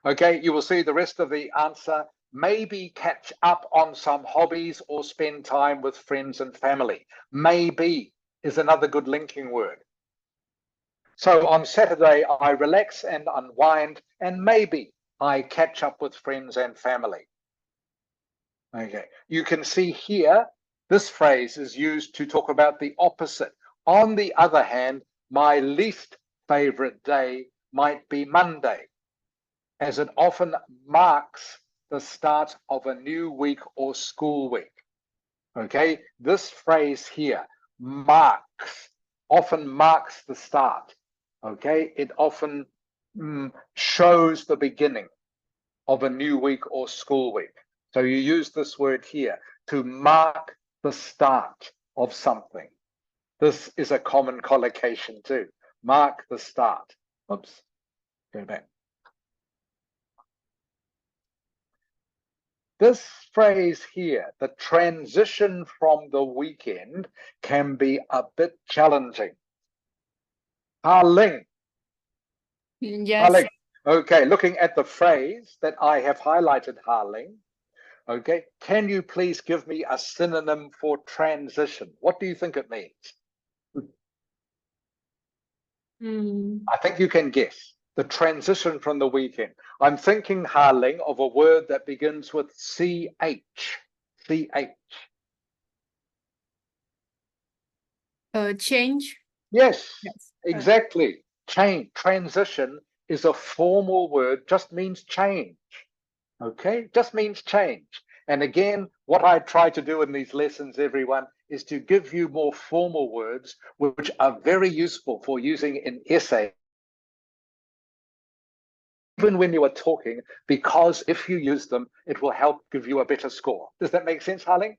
Okay, you will see the rest of the answer. Maybe catch up on some hobbies or spend time with friends and family. Maybe is another good linking word. So on Saturday, I relax and unwind, and maybe I catch up with friends and family. Okay, you can see here, this phrase is used to talk about the opposite. On the other hand, my least favorite day might be Monday, as it often marks the start of a new week or school week. Okay, this phrase here, often marks the start. Okay, it often shows the beginning of a new week or school week. So you use this word here to mark the start of something. This is a common collocation too. Mark the start. Oops, go back. This phrase here, the transition from the weekend, can be a bit challenging. Ling. Yes. Ling. Okay, looking at the phrase that I have highlighted, Ling. Okay, can you please give me a synonym for transition? What do you think it means? I think you can guess. The transition from the weekend. I'm thinking, Ling, of a word that begins with CH. CH. Change. Yes, exactly. Change, transition is a formal word, just means change. Okay, just means change. And again, what I try to do in these lessons, everyone, is to give you more formal words, which are very useful for using in essay, even when you are talking, because if you use them, it will help give you a better score. Does that make sense, Ling?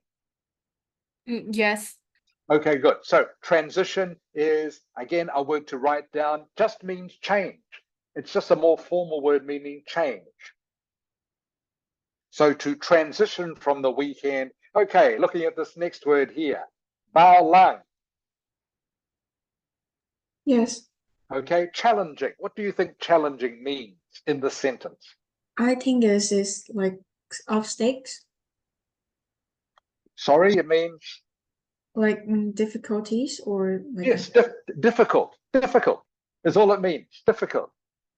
Yes. Okay, good. So transition is, again, a word to write down, just means change. It's just a more formal word meaning change. So to transition from the weekend, okay, looking at this next word here, bao lang. Yes, Okay, challenging. What do you think challenging means in this sentence? I think this is like off stakes, Sorry, it means? like difficulties or like. Yes, difficult. Difficult is all it means, difficult.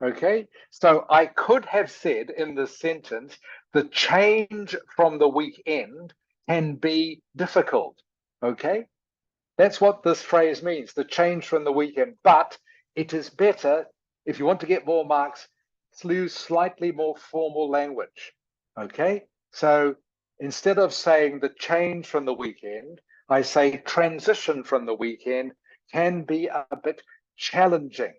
Okay, so I could have said in this sentence, the change from the weekend can be difficult. Okay, that's what this phrase means, the change from the weekend. But it is better, if you want to get more marks, use slightly more formal language. Okay, so instead of saying the change from the weekend, I say transition from the weekend can be a bit challenging.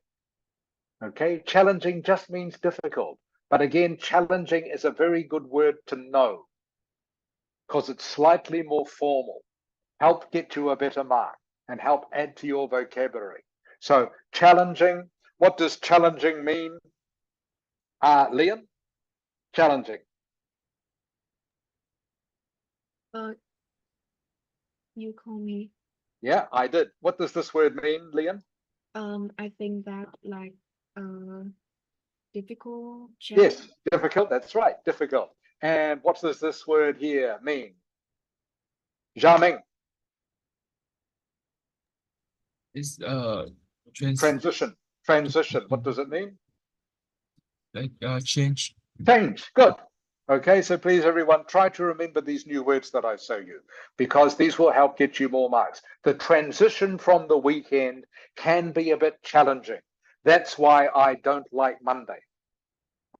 Okay, challenging just means difficult. But again, challenging is a very good word to know because it's slightly more formal. Help get you a better mark and help add to your vocabulary. So challenging, what does challenging mean? Liam? Challenging. You call me. Yeah, I did. What does this word mean, Leon? I think that like difficult. Yes, difficult. That's right, difficult. And what does this word here mean? Jiaming, It's transition. Transition. What does it mean? like change. Change. Good. Okay, so please, everyone, try to remember these new words that I show you, because these will help get you more marks. The transition from the weekend can be a bit challenging. That's why I don't like Monday.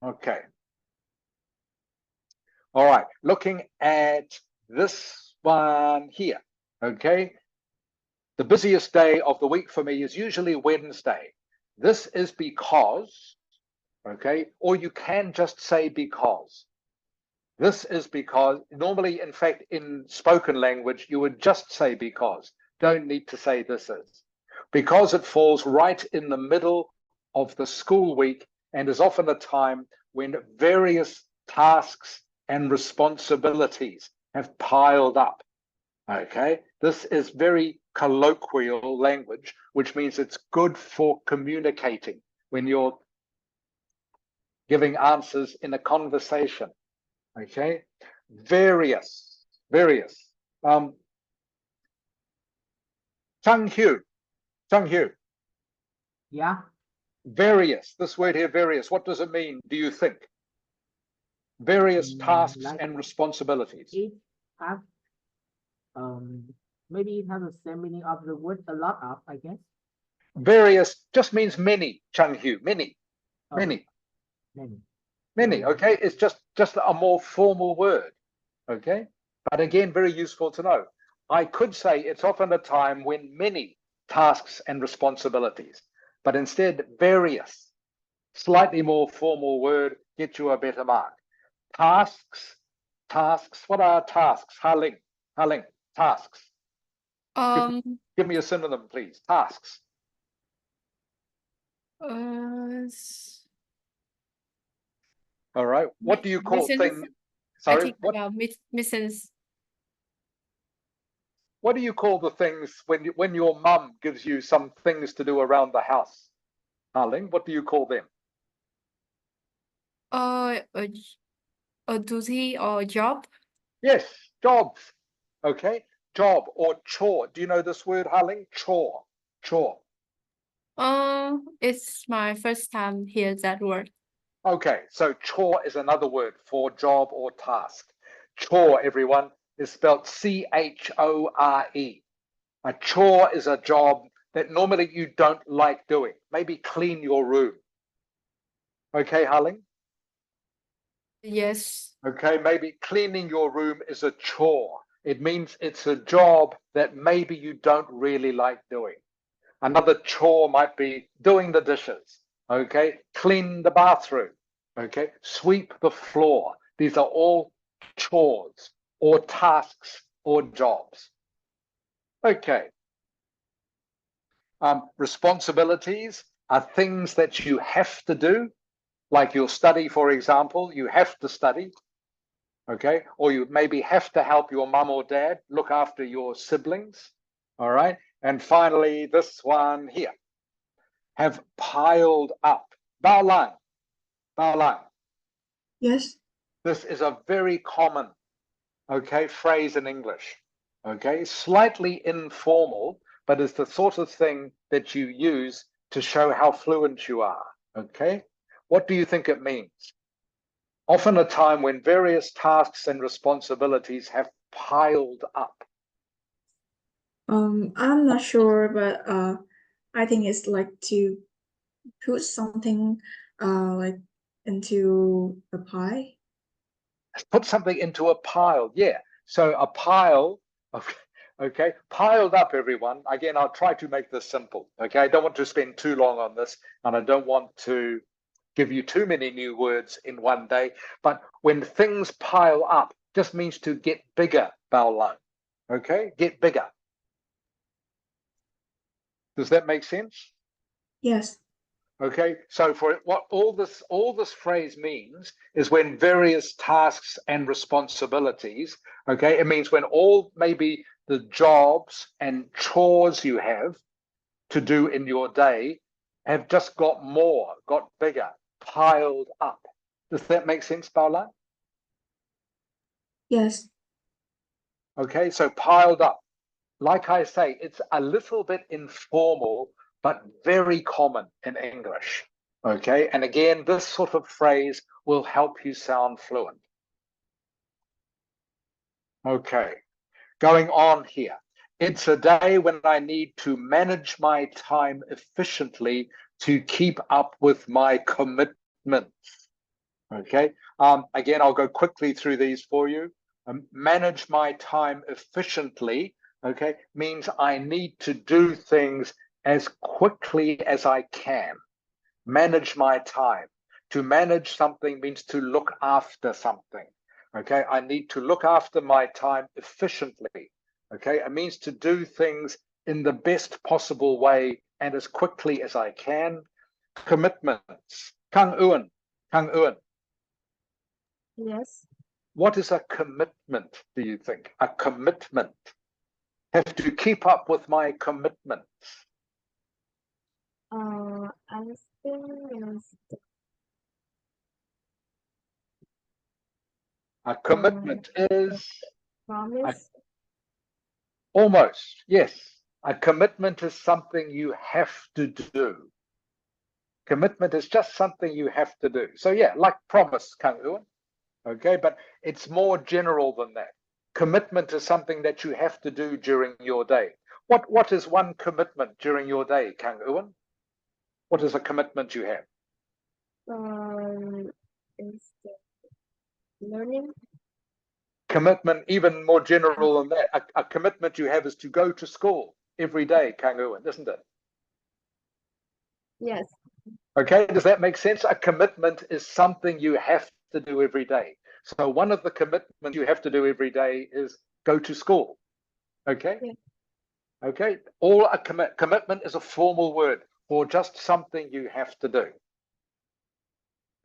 Okay. All right, looking at this one here, okay? The busiest day of the week for me is usually Wednesday. This is because, okay, or you can just say because. This is because, normally, in fact, in spoken language, you would just say because. Don't need to say this is. Because it falls right in the middle of the school week and is often a time when various tasks and responsibilities have piled up. Okay, this is very colloquial language, which means it's good for communicating when you're giving answers in a conversation. Okay, various. Changhu. Yeah. Various. This word here, various. What does it mean? Do you think? Various tasks Like and responsibilities. it have maybe it has the same meaning of the word a lot of, I guess. Various just means many. Changhu. Many. Oh, Many. Many. Okay, it's just a more formal word. Okay, but again, very useful to know. I could say it's often a time when many tasks and responsibilities, but instead various, slightly more formal word, get you a better mark. Tasks. What are tasks? Haling, tasks. Give me a synonym, please. Tasks. All right. What do you call things? Sorry, missions. what do you call the things when your mum gives you some things to do around the house? Harling, what do you call them? A duty or job. Yes, jobs. Okay, job or chore. Do you know this word, Harling? Chore. It's my first time hear that word. Okay, so chore is another word for job or task. Chore, everyone, is spelled C-H-O-R-E. A chore is a job that normally you don't like doing. Maybe clean your room. Okay, Harling? Yes. Okay, maybe cleaning your room is a chore. It means it's a job that maybe you don't really like doing. Another chore might be doing the dishes, okay? Clean the bathroom, okay? Sweep the floor. These are all chores or tasks or jobs. Okay. Responsibilities are things that you have to do, like your study, for example. You have to study, okay? Or you maybe have to help your mum or dad look after your siblings, all right? And finally, this one here, have piled up. Bao lang. Yes. This is a very common, okay, phrase in English, okay? Slightly informal, but it's the sort of thing that you use to show how fluent you are, okay? What do you think it means? Often a time when various tasks and responsibilities have piled up. I'm not sure, but I think it's like to put something like into a pie. Put something into a pile, yeah. So a pile, okay, piled up, everyone. Again, I'll try to make this simple, okay? I don't want to spend too long on this, and I don't want to give you too many new words in one day, but when things pile up, just means to get bigger, bao lang, okay? Get bigger. Does that make sense? Yes. Okay, so for what all this phrase means is when various tasks and responsibilities, okay, it means when all maybe the jobs and chores you have to do in your day have just got more, got bigger, piled up. Does that make sense, Paula? Yes. Okay, so piled up. Like I say, it's a little bit informal, but very common in English. Okay, and again, this sort of phrase will help you sound fluent. Okay, going on here. It's a day when I need to manage my time efficiently to keep up with my commitments. Okay, again, I'll go quickly through these for you. Manage my time efficiently, okay, means I need to do things as quickly as I can. Manage my time. To manage something means to look after something. Okay, I need to look after my time efficiently. Okay, it means to do things in the best possible way and as quickly as I can. Commitments. Kang Uan. Kang Uan. Yes. What is a commitment, do you think? A commitment. Have to keep up with my commitments. I think is A commitment is promise. almost, yes. A commitment is something you have to do. Commitment is just something you have to do. So yeah, like promise, Kang Uan. Okay, but it's more general than that. Commitment is something that you have to do during your day. What is one commitment during your day, Kang Uan? What is a commitment you have? Is learning. Commitment, even more general than that. A commitment you have is to go to school every day, Kang Uan, isn't it? Yes. Okay, does that make sense? A commitment is something you have to do every day. So one of the commitments you have to do every day is go to school. Okay? Yeah. Okay, commitment is a formal word for just something you have to do.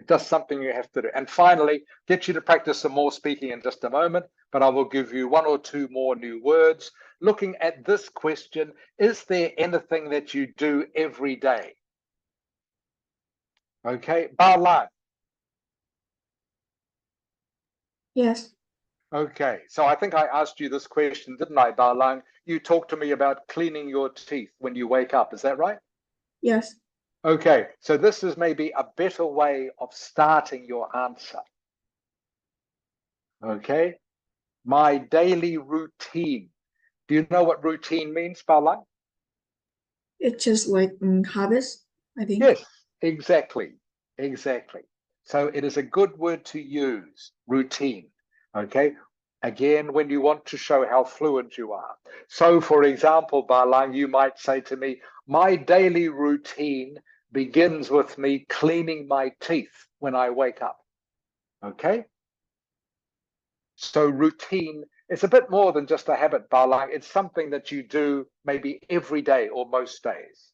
Just something you have to do. And finally, get you to practice some more speaking in just a moment, but I will give you one or two more new words. Looking at this question, is there anything that you do every day? Okay, Ba Lan. Yes. Okay, so I think I asked you this question, didn't I, Ba Lan? You talked to me about cleaning your teeth when you wake up, is that right? Yes. Okay, so this is maybe a better way of starting your answer. Okay, my daily routine. Do you know what routine means, Ba Lan? It's just like habits, I think. Yes, exactly, exactly. So it is a good word to use, routine. Okay, again, when you want to show how fluent you are. So, for example, Ba Lan, you might say to me, my daily routine begins with me cleaning my teeth when I wake up. Okay? So routine is a bit more than just a habit, Ba Lan. It's something that you do maybe every day or most days.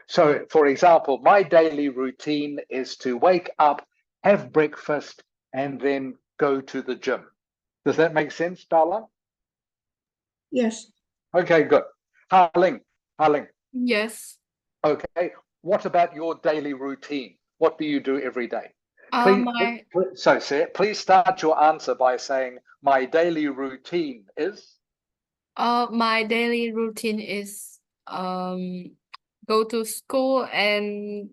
So, for example, my daily routine is to wake up, have breakfast, and then go to the gym. Does that make sense, Ba Lan? Yes. Okay, good. Harling, Harling. Yes. Okay, what about your daily routine? What do you do every day? My Please start your answer by saying, my daily routine is? my daily routine is go to school and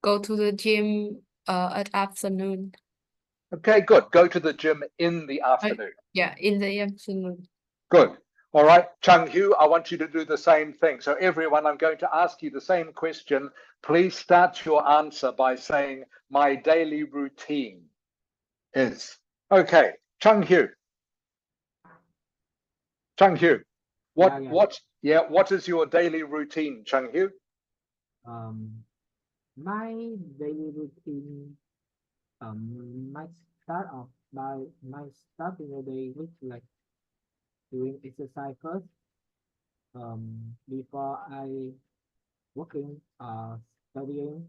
go to the gym at afternoon. Okay, good. Go to the gym in the afternoon. Yeah, in the afternoon. Good. All right, Chung Hu, I want you to do the same thing. So everyone, I'm going to ask you the same question. Please start your answer by saying, my daily routine is. Okay, Chung Hu. Chung Hu, what is your daily routine, Chung Hu? My daily routine might start off by my starting the day with like doing exercise first before I working studying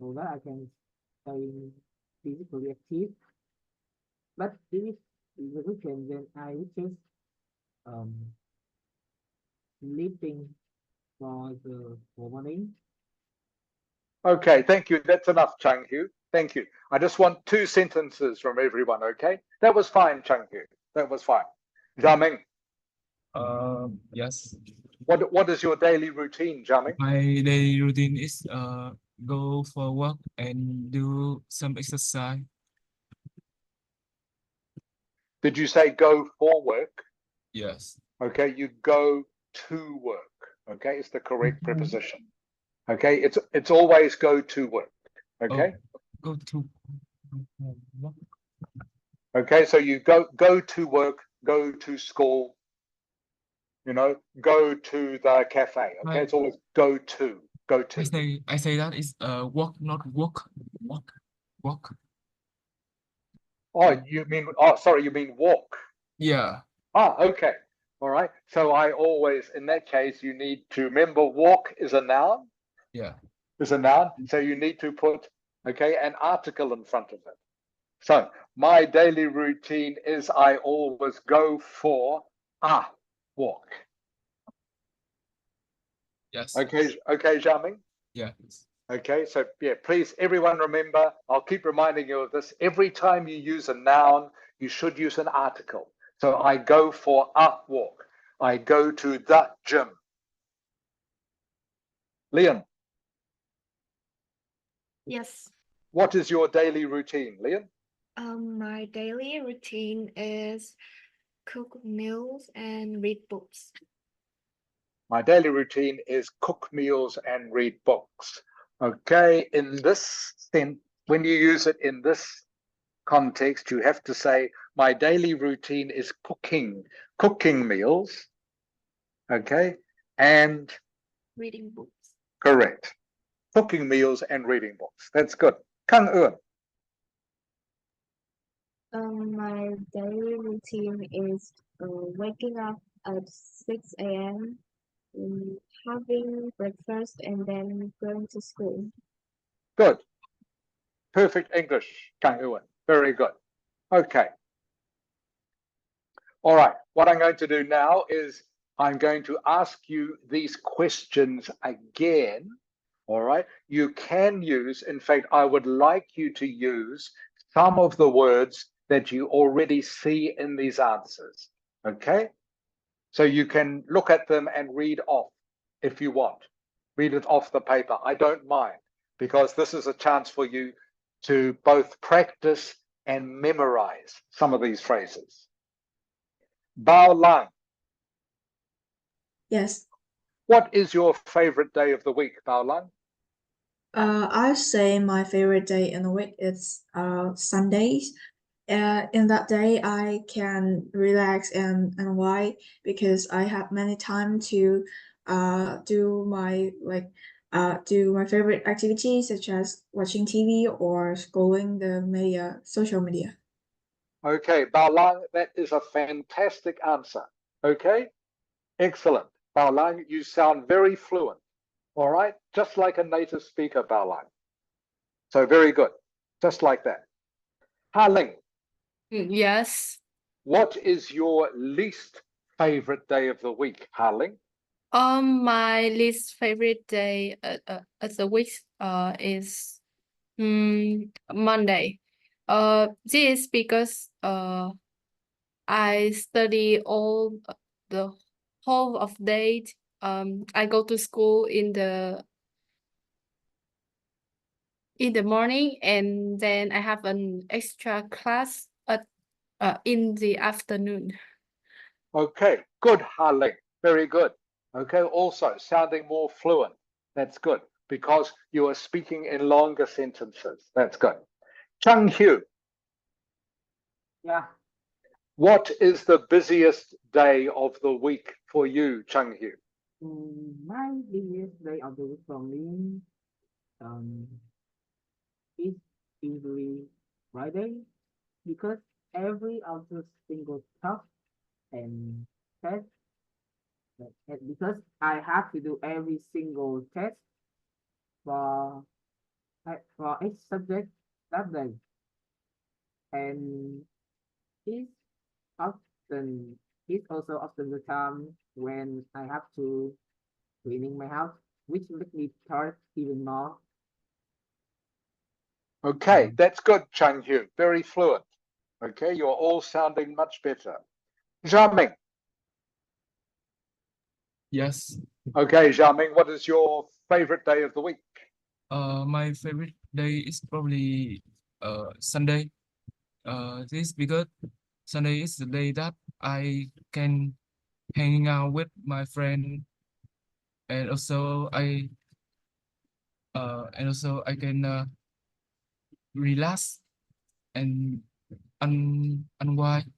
so that I can stay physically active. But if it's the weekend, then I would just um sleeping for the morning. Okay, thank you. That's enough, Chang Hu. Thank you. I just want 2 sentences from everyone, okay? That was fine, Chang Hu. That was fine. Jiaming, Yes. what is your daily routine, Jiaming? My daily routine is go for work and do some exercise. Did you say go for work? Yes. Okay, you go to work. Okay, it's the correct preposition. Okay, it's always go to work. Okay, Go to work. okay, so you go to work, go to school, you know, go to the cafe. Okay, Right. it's always go to, go to. I say that is work, not work. Work. Oh, you mean, oh, sorry, you mean walk. Yeah. Ah, okay. All right. So I always, in that case, you need to remember walk is a noun, Yeah. is a noun. So you need to put, okay, an article in front of it. So my daily routine is I always go for a walk. Yes. Okay, okay, Jiaming? Yeah. Okay, so yeah, please, everyone remember, I'll keep reminding you of this. Every time you use a noun, you should use an article. So I go for a walk. I go to the gym. Leon, Yes. what is your daily routine, Leon? My daily routine is cook meals and read books. My daily routine is cook meals and read books. Okay, in this sense, when you use it in this context, you have to say, my daily routine is cooking meals, okay, and Reading books. correct, cooking meals and reading books. That's good. Kang Eun, My daily routine is waking up at 6 a.m., having breakfast, and then going to school. good. Perfect English, Kang Eun. Very good. Okay. All right, what I'm going to do now is I'm going to ask you these questions again. All right, you can use, in fact, I would like you to use some of the words that you already see in these answers. Okay, so you can look at them and read off if you want. Read it off the paper. I don't mind, because this is a chance for you to both practice and memorize some of these phrases. Bao Lang, Yes. what is your favorite day of the week, Bao Lang? I say my favorite day in the week is Sundays. In that day, I can relax and unwind because I have many time to do my favorite activities such as watching TV or scrolling the social media. Okay, Bao Lang, that is a fantastic answer. Okay, excellent. Bao Lang, you sound very fluent. All right, just like a native speaker, Bao Lang. So very good, just like that. Ha Ling, Yes. what is your least favorite day of the week, Ha Ling? My least favorite day of the week is Monday. This is because I study all the whole of day. I go to school in the morning, and then I have an extra class at in the afternoon. Okay, good, Ha Ling. Very good. Okay, also sounding more fluent. That's good because you are speaking in longer sentences. That's good. Chang Hu, Yeah. what is the busiest day of the week for you, Chang Hu? My busiest day of the week for me um is usually Friday because every other single task and test because I have to do every single test for each subject that day, and it's often it's also often the time when I have to cleaning my house, which makes me tired even more. Okay, that's good, Chang Hu. Very fluent. Okay, you're all sounding much better. Xiaoming. Yes. Okay, Xiaoming, what is your favorite day of the week? My favorite day is probably Sunday. This because Sunday is the day that I can hang out with my friend, and also I can relax and unwind.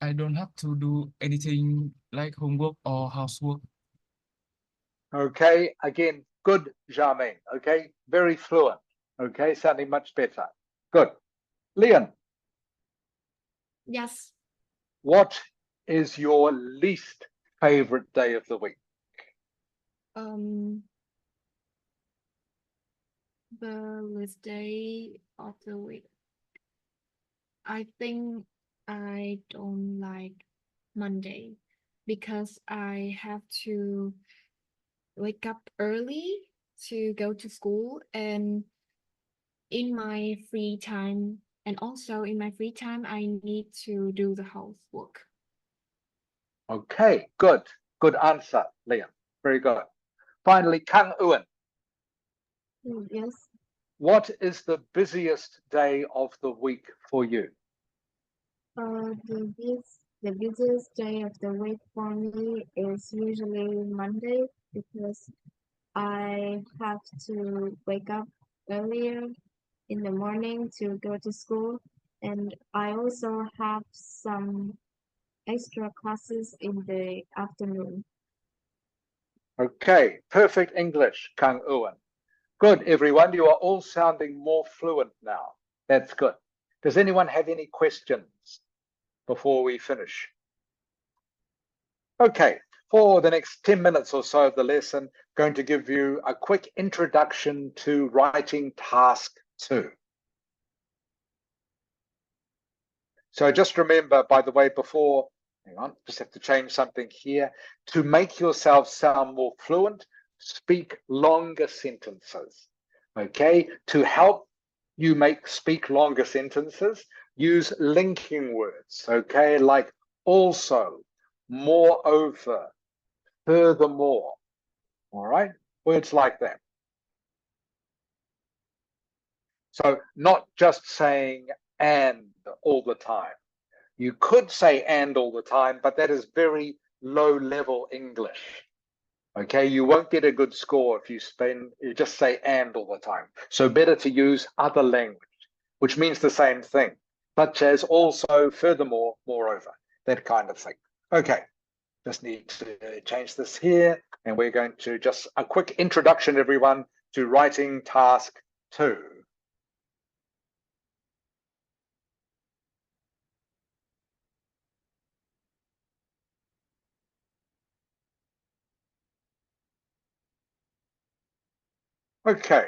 I don't have to do anything like homework or housework. Okay, again, good, Xiaoming. Okay, very fluent. Okay, sounding much better. Good. Leon, Yes. what is your least favorite day of the week? The last day of the week. I think I don't like Monday because I have to wake up early to go to school, and in my free time, and also in my free time, I need to do the housework. Okay, good. Good answer, Leon. Very good. Finally, Kang Ewan, Yes. what is the busiest day of the week for you? The busiest day of the week for me is usually Monday because I have to wake up earlier in the morning to go to school, and I also have some extra classes in the afternoon. Okay, perfect English, Kang Ewan. Good, everyone. You are all sounding more fluent now. That's good. Does anyone have any questions before we finish? Okay, for the next 10 minutes or so of the lesson, I'm going to give you a quick introduction to writing task 2. So just remember, by the way, before, hang on, just have to change something here. To make yourself sound more fluent, speak longer sentences. Okay, to help you speak longer sentences, use linking words, okay, like also, moreover, furthermore, all right, words like that. So not just saying and all the time. You could say and all the time, but that is very low level English. Okay, you won't get a good score if you just say and all the time. So better to use other language, which means the same thing, such as also, furthermore, moreover, that kind of thing. Okay, just need to change this here, and we're going to just a quick introduction, everyone, to writing task 2. Okay.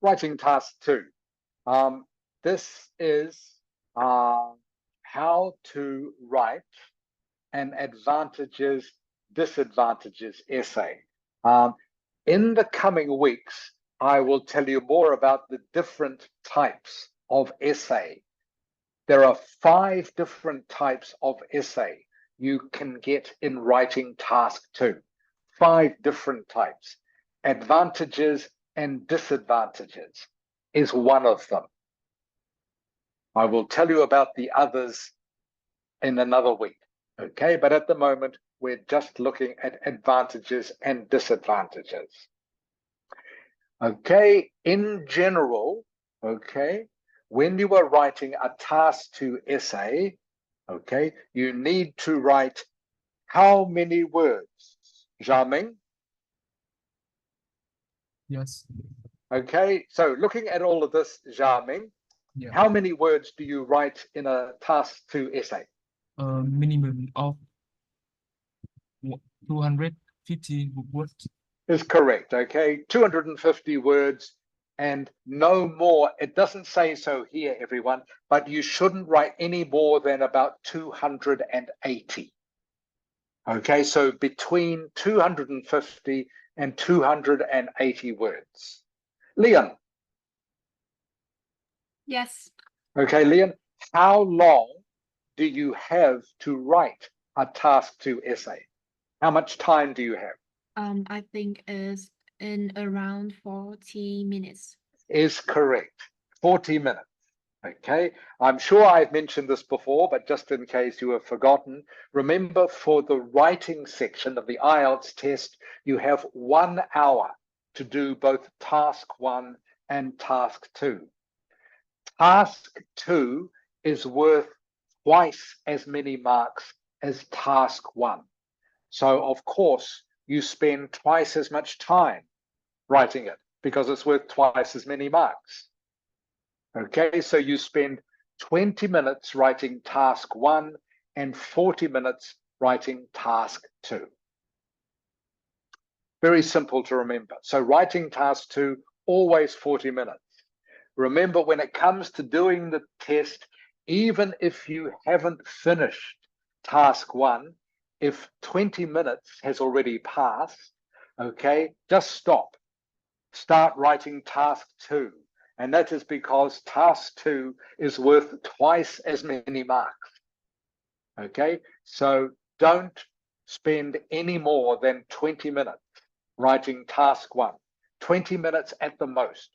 Writing task 2. This is how to write an advantages, disadvantages essay. In the coming weeks, I will tell you more about the different types of essay. There are 5 different types of essay you can get in writing task 2. 5 different types. Advantages and disadvantages is one of them. I will tell you about the others in another week. Okay, but at the moment, we're just looking at advantages and disadvantages. Okay, in general, okay, when you are writing a task 2 essay, okay, you need to write how many words? Xiaoming? Yes. Okay, so looking at all of this, Xiaoming, Yeah. how many words do you write in a task 2 essay? Minimum of 250 words. Is correct, okay? 250 words and no more. It doesn't say so here, everyone, but you shouldn't write any more than about 280. Okay, so between 250 and 280 words. Leon. Yes. Okay, Leon, how long do you have to write a task 2 essay? How much time do you have? I think is in around 40 minutes. Is correct. 40 minutes. Okay, I'm sure I've mentioned this before, but just in case you have forgotten, remember for the writing section of the Ielts test, you have 1 hour to do both task 1 and task 2. Task 2 is worth twice as many marks as task 1. So of course, you spend twice as much time writing it because it's worth twice as many marks. Okay, so you spend 20 minutes writing task 1 and 40 minutes writing task 2. Very simple to remember. So writing task 2, always 40 minutes. Remember, when it comes to doing the test, even if you haven't finished task 1, if 20 minutes has already passed, okay, just stop. Start writing task 2. And that is because task 2 is worth twice as many marks. Okay, so don't spend any more than 20 minutes writing task 1. 20 minutes at the most,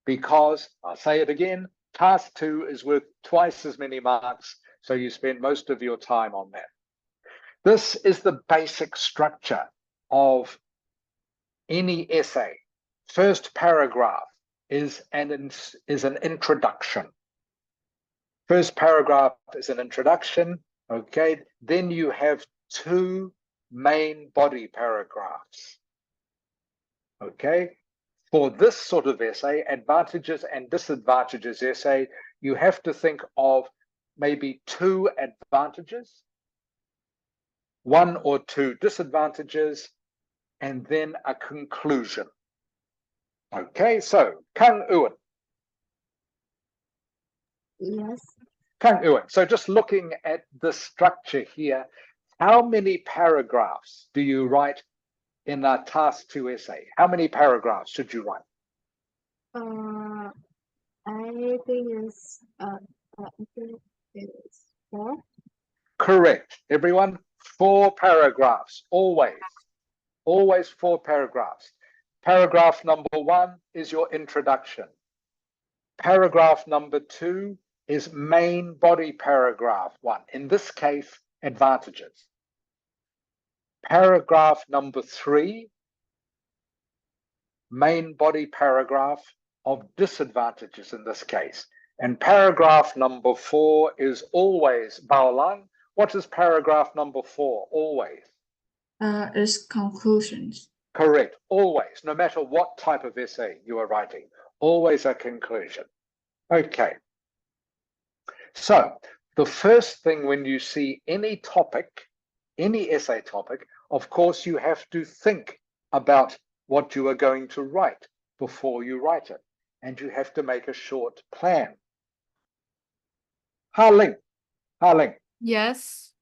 because I'll say it again, task 2 is worth twice as many marks, so you spend most of your time on that. This is the basic structure of any essay. First paragraph is an introduction. First paragraph is an introduction, okay? Then you have 2 main body paragraphs, okay? For this sort of essay, advantages and disadvantages essay, you have to think of maybe 2 advantages, 1 or 2 disadvantages, and then a conclusion. Okay, so Kang Ewan. Yes. Kang Ewan, so just looking at the structure here, how many paragraphs do you write in a task 2 essay? How many paragraphs should you write? I think it's 4. Correct, everyone. 4 paragraphs, always. Always 4 paragraphs. Paragraph number 1 is your introduction. Paragraph number 2 is main body paragraph 1. In this case, advantages. Paragraph number 3, main body paragraph of disadvantages in this case. And paragraph number 4 is always Baolang. What is paragraph number 4? Always. Is conclusions. Correct. Always. No matter what type of essay you are writing, always a conclusion. Okay. So the first thing when you see any topic, any essay topic, of course, you have to think about what you are going to write before you write it. And you have to make a short plan. Harling, Yes.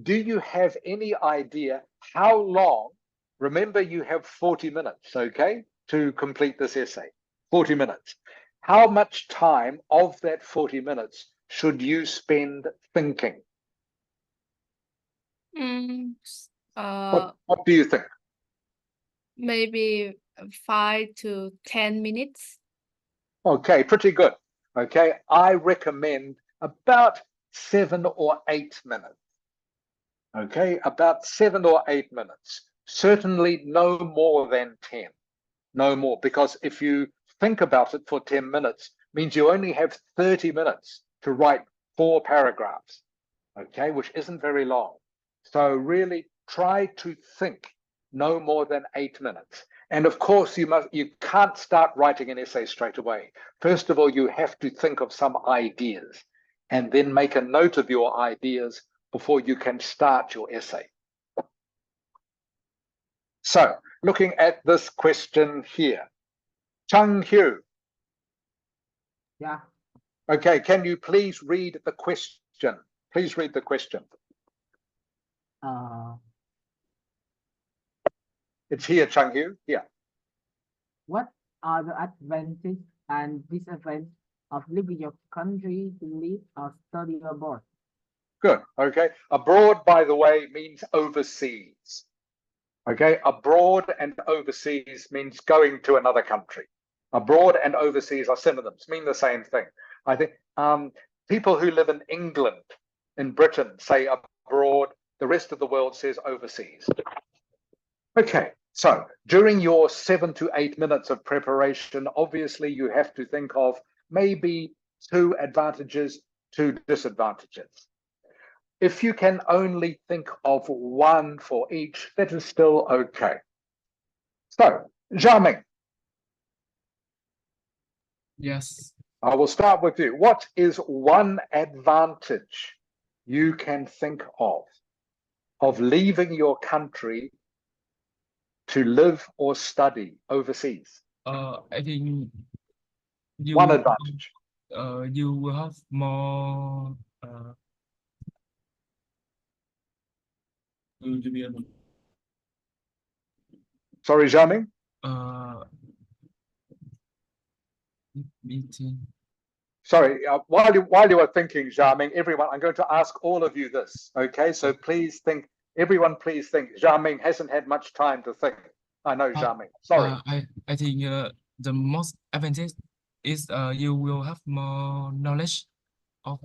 do you have any idea how long? Remember, you have 40 minutes, okay, to complete this essay. 40 minutes. How much time of that 40 minutes should you spend thinking? What do you think? Maybe 5 to 10 minutes. Okay, pretty good. Okay, I recommend about 7 or 8 minutes. Okay, about 7 or 8 minutes. Certainly no more than 10. No more, because if you think about it for 10 minutes, means you only have 30 minutes to write 4 paragraphs, okay, which isn't very long. So really try to think no more than 8 minutes. And of course, you can't start writing an essay straight away. First of all, you have to think of some ideas and then make a note of your ideas before you can start your essay. So, looking at this question here, Chung Hyu. Yeah. Okay, can you please read the question? Please read the question. It's here, Chung Hyu. Yeah. What are the advantages and disadvantages of leaving your country to live or study abroad? Good. Okay. Abroad, by the way, means overseas. Okay. Abroad and overseas means going to another country. Abroad and overseas are synonyms, mean the same thing. I think people who live in England, in Britain, say abroad. The rest of the world says overseas. Okay. So during your 7 to 8 minutes of preparation, obviously you have to think of maybe 2 advantages, 2 disadvantages. If you can only think of 1 for each, that is still okay. So, Xiaoming, Yes. I will start with you. What is 1 advantage you can think of leaving your country to live or study overseas? I think you 1 advantage. you will have more Sorry, Xiaoming? meeting. Sorry, while you are thinking, Xiaoming, everyone, I'm going to ask all of you this, okay? So please think, everyone please think. Xiaoming hasn't had much time to think. I know, Xiaoming. Sorry. I think the most advantage is you will have more knowledge of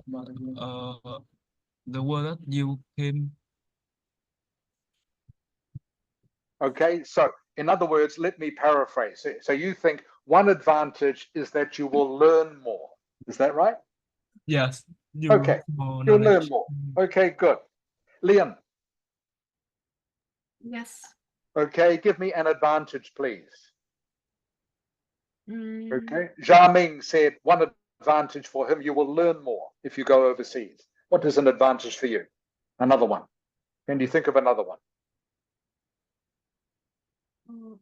the world that you came. Okay, so in other words, let me paraphrase. So you think 1 advantage is that you will learn more. Is that right? Yes, you Okay, have more you'll learn knowledge. more. Okay, good. Liam, Yes. okay, give me an advantage, please. Mm, Okay, Xiaoming said 1 advantage for him, you will learn more if you go overseas. What is an advantage for you? Another one. Can you think of another one? oh,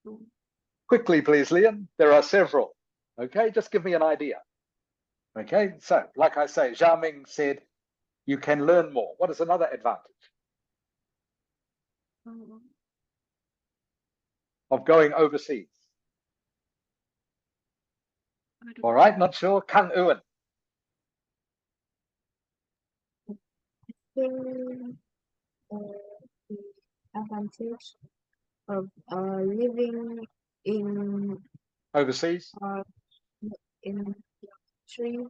oh, Quickly, please, Liam. There are several. Okay, just give me an idea. Okay, so like I say, Xiaoming said you can learn more. What is another advantage oh, of going overseas? I don't All right, not sure. Kang Ewan. think the advantage of living in Overseas. in country.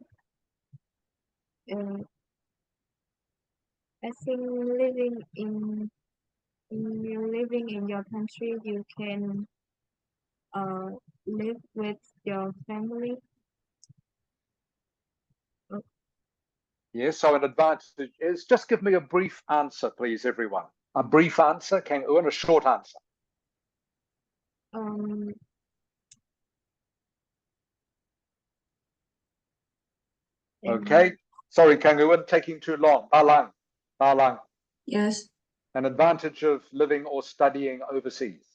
I think living in your country, you can live with your family. Yes, so an advantage is just give me a brief answer, please, everyone. A brief answer, Kang Ewan, a short answer. Um, Okay. Sorry, Kang Ewan, taking too long. Balang. Yes. An advantage of living or studying overseas.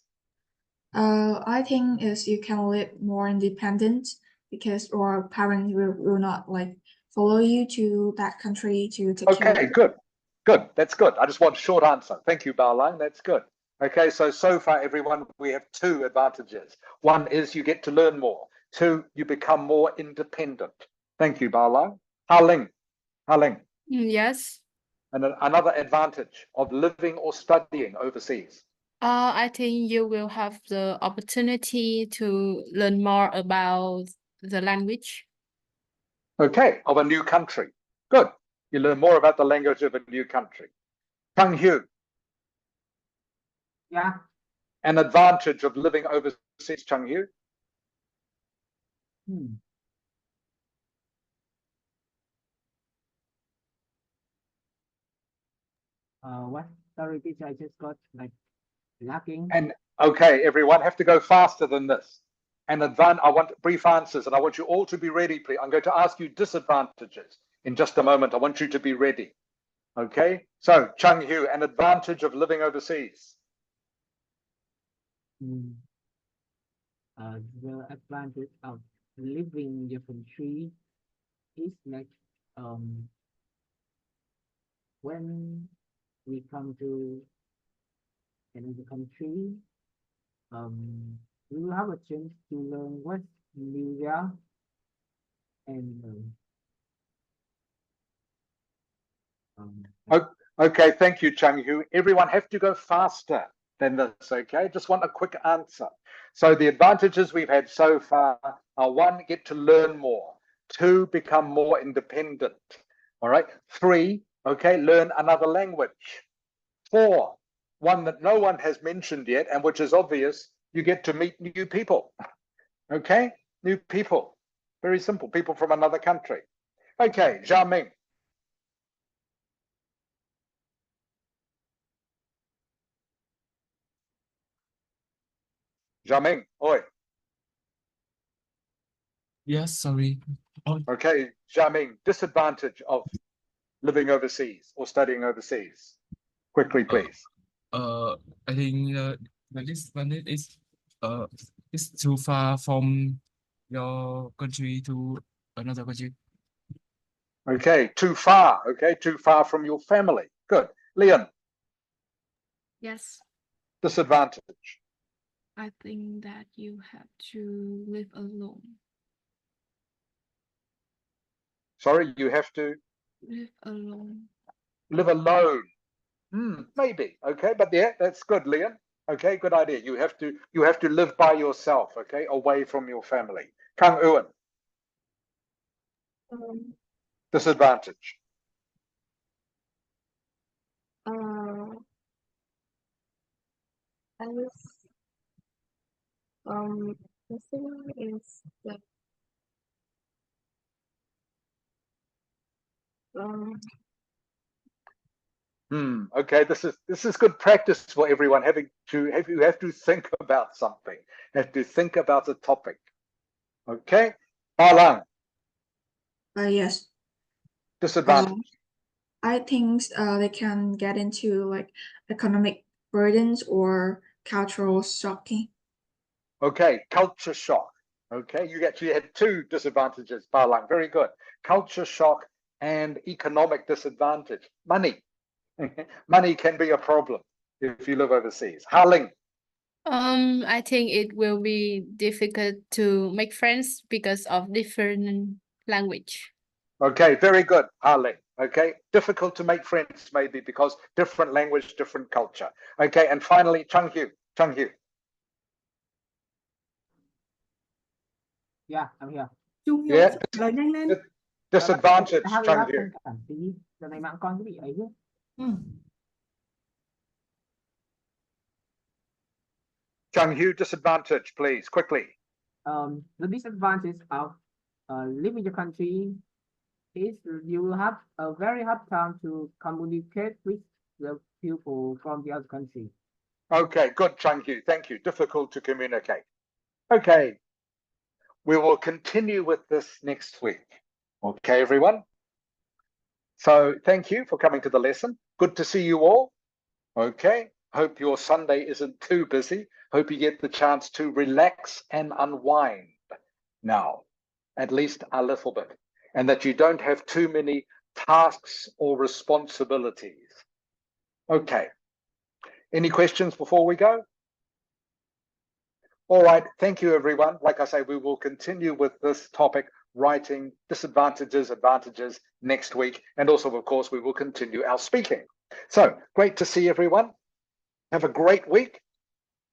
I think is you can live more independent because your parents will not like follow you to that country to take care. Okay, good. Good. That's good. I just want a short answer. Thank you, Balang. That's good. Okay, so far, everyone, we have 2 advantages. 1 is you get to learn more. 2, you become more independent. Thank you, Balang. Haling. Yes. And another advantage of living or studying overseas. I think you will have the opportunity to learn more about the language. Okay, of a new country. Good. You learn more about the language of a new country. Kang Hyu, Yeah. an advantage of living overseas, Chung Hyu. What? Sorry, teacher, I just got like lacking. And okay, everyone have to go faster than this. and I want brief answers, and I want you all to be ready, please. I'm going to ask you disadvantages in just a moment. I want you to be ready. Okay, so Chung Hu, an advantage of living overseas. The advantage of living in your country is like when we come to another country, we will have a chance to learn what's new there, and Okay, thank you, Chung Hu. Everyone have to go faster than this, okay? Just want a quick answer. So the advantages we've had so far are 1, get to learn more. 2, become more independent. All right. 3, okay, learn another language. 4, one that no one has mentioned yet, and which is obvious, you get to meet new people. Okay, new people. Very simple, people from another country. Okay, Zhao Ming. Zhao Ming, oi. Yes, sorry. Oh, Okay, Zhao Ming, disadvantage of living overseas or studying overseas. Quickly, please. I think the disadvantage is it's too far from your country to another country. Okay, too far. Okay, too far from your family. Good. Leon, Yes, disadvantage. I think that you have to live alone. Sorry, you have to Live alone. live alone. Maybe. Okay, but yeah, that's good, Leon. Okay, good idea. You have to live by yourself. Okay, away from your family. Kang Ewan, disadvantage. I guess the thing is that Okay, this is good practice for everyone. You have to think about something. Have to think about a topic. Okay, Alang, Yes. disadvantage. I think they can get into like economic burdens or cultural shocking. Okay, culture shock. Okay, you actually had 2 disadvantages, Balang. Very good. Culture shock and economic disadvantage. Money. Money can be a problem if you live overseas. Haling. I think it will be difficult to make friends because of different language. Okay, very good, Haling. Okay, difficult to make friends maybe because different language, different culture. Okay, and finally, Chung Hu. Chung Hu. yeah, I'm here. Chung Hu Yeah, trả lời nhanh lên. disadvantage, I have Chung last Hu. thanh cảm tí. Giờ này mạng con có bị ấy chứ? Chung Hu, disadvantage, please, quickly. The disadvantage of living in your country is you will have a very hard time to communicate with the people from the other country. Okay, good, Chung Hu. Thank you. Difficult to communicate. Okay, we will continue with this next week. Okay, everyone. So thank you for coming to the lesson. Good to see you all. Okay, hope your Sunday isn't too busy. Hope you get the chance to relax and unwind now, at least a little bit, and that you don't have too many tasks or responsibilities. Okay, any questions before we go? All right, thank you, everyone. Like I say, we will continue with this topic, writing disadvantages, advantages, next week. And also, of course, we will continue our speaking. So great to see everyone. Have a great week.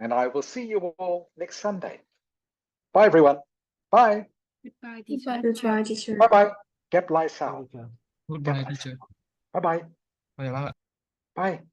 And I will see you all next Sunday. Bye, everyone. Bye. Goodbye, teacher. Goodbye, teacher. Bye-bye. Get lights out. Goodbye, teacher. Bye-bye. Bye bye. Bye.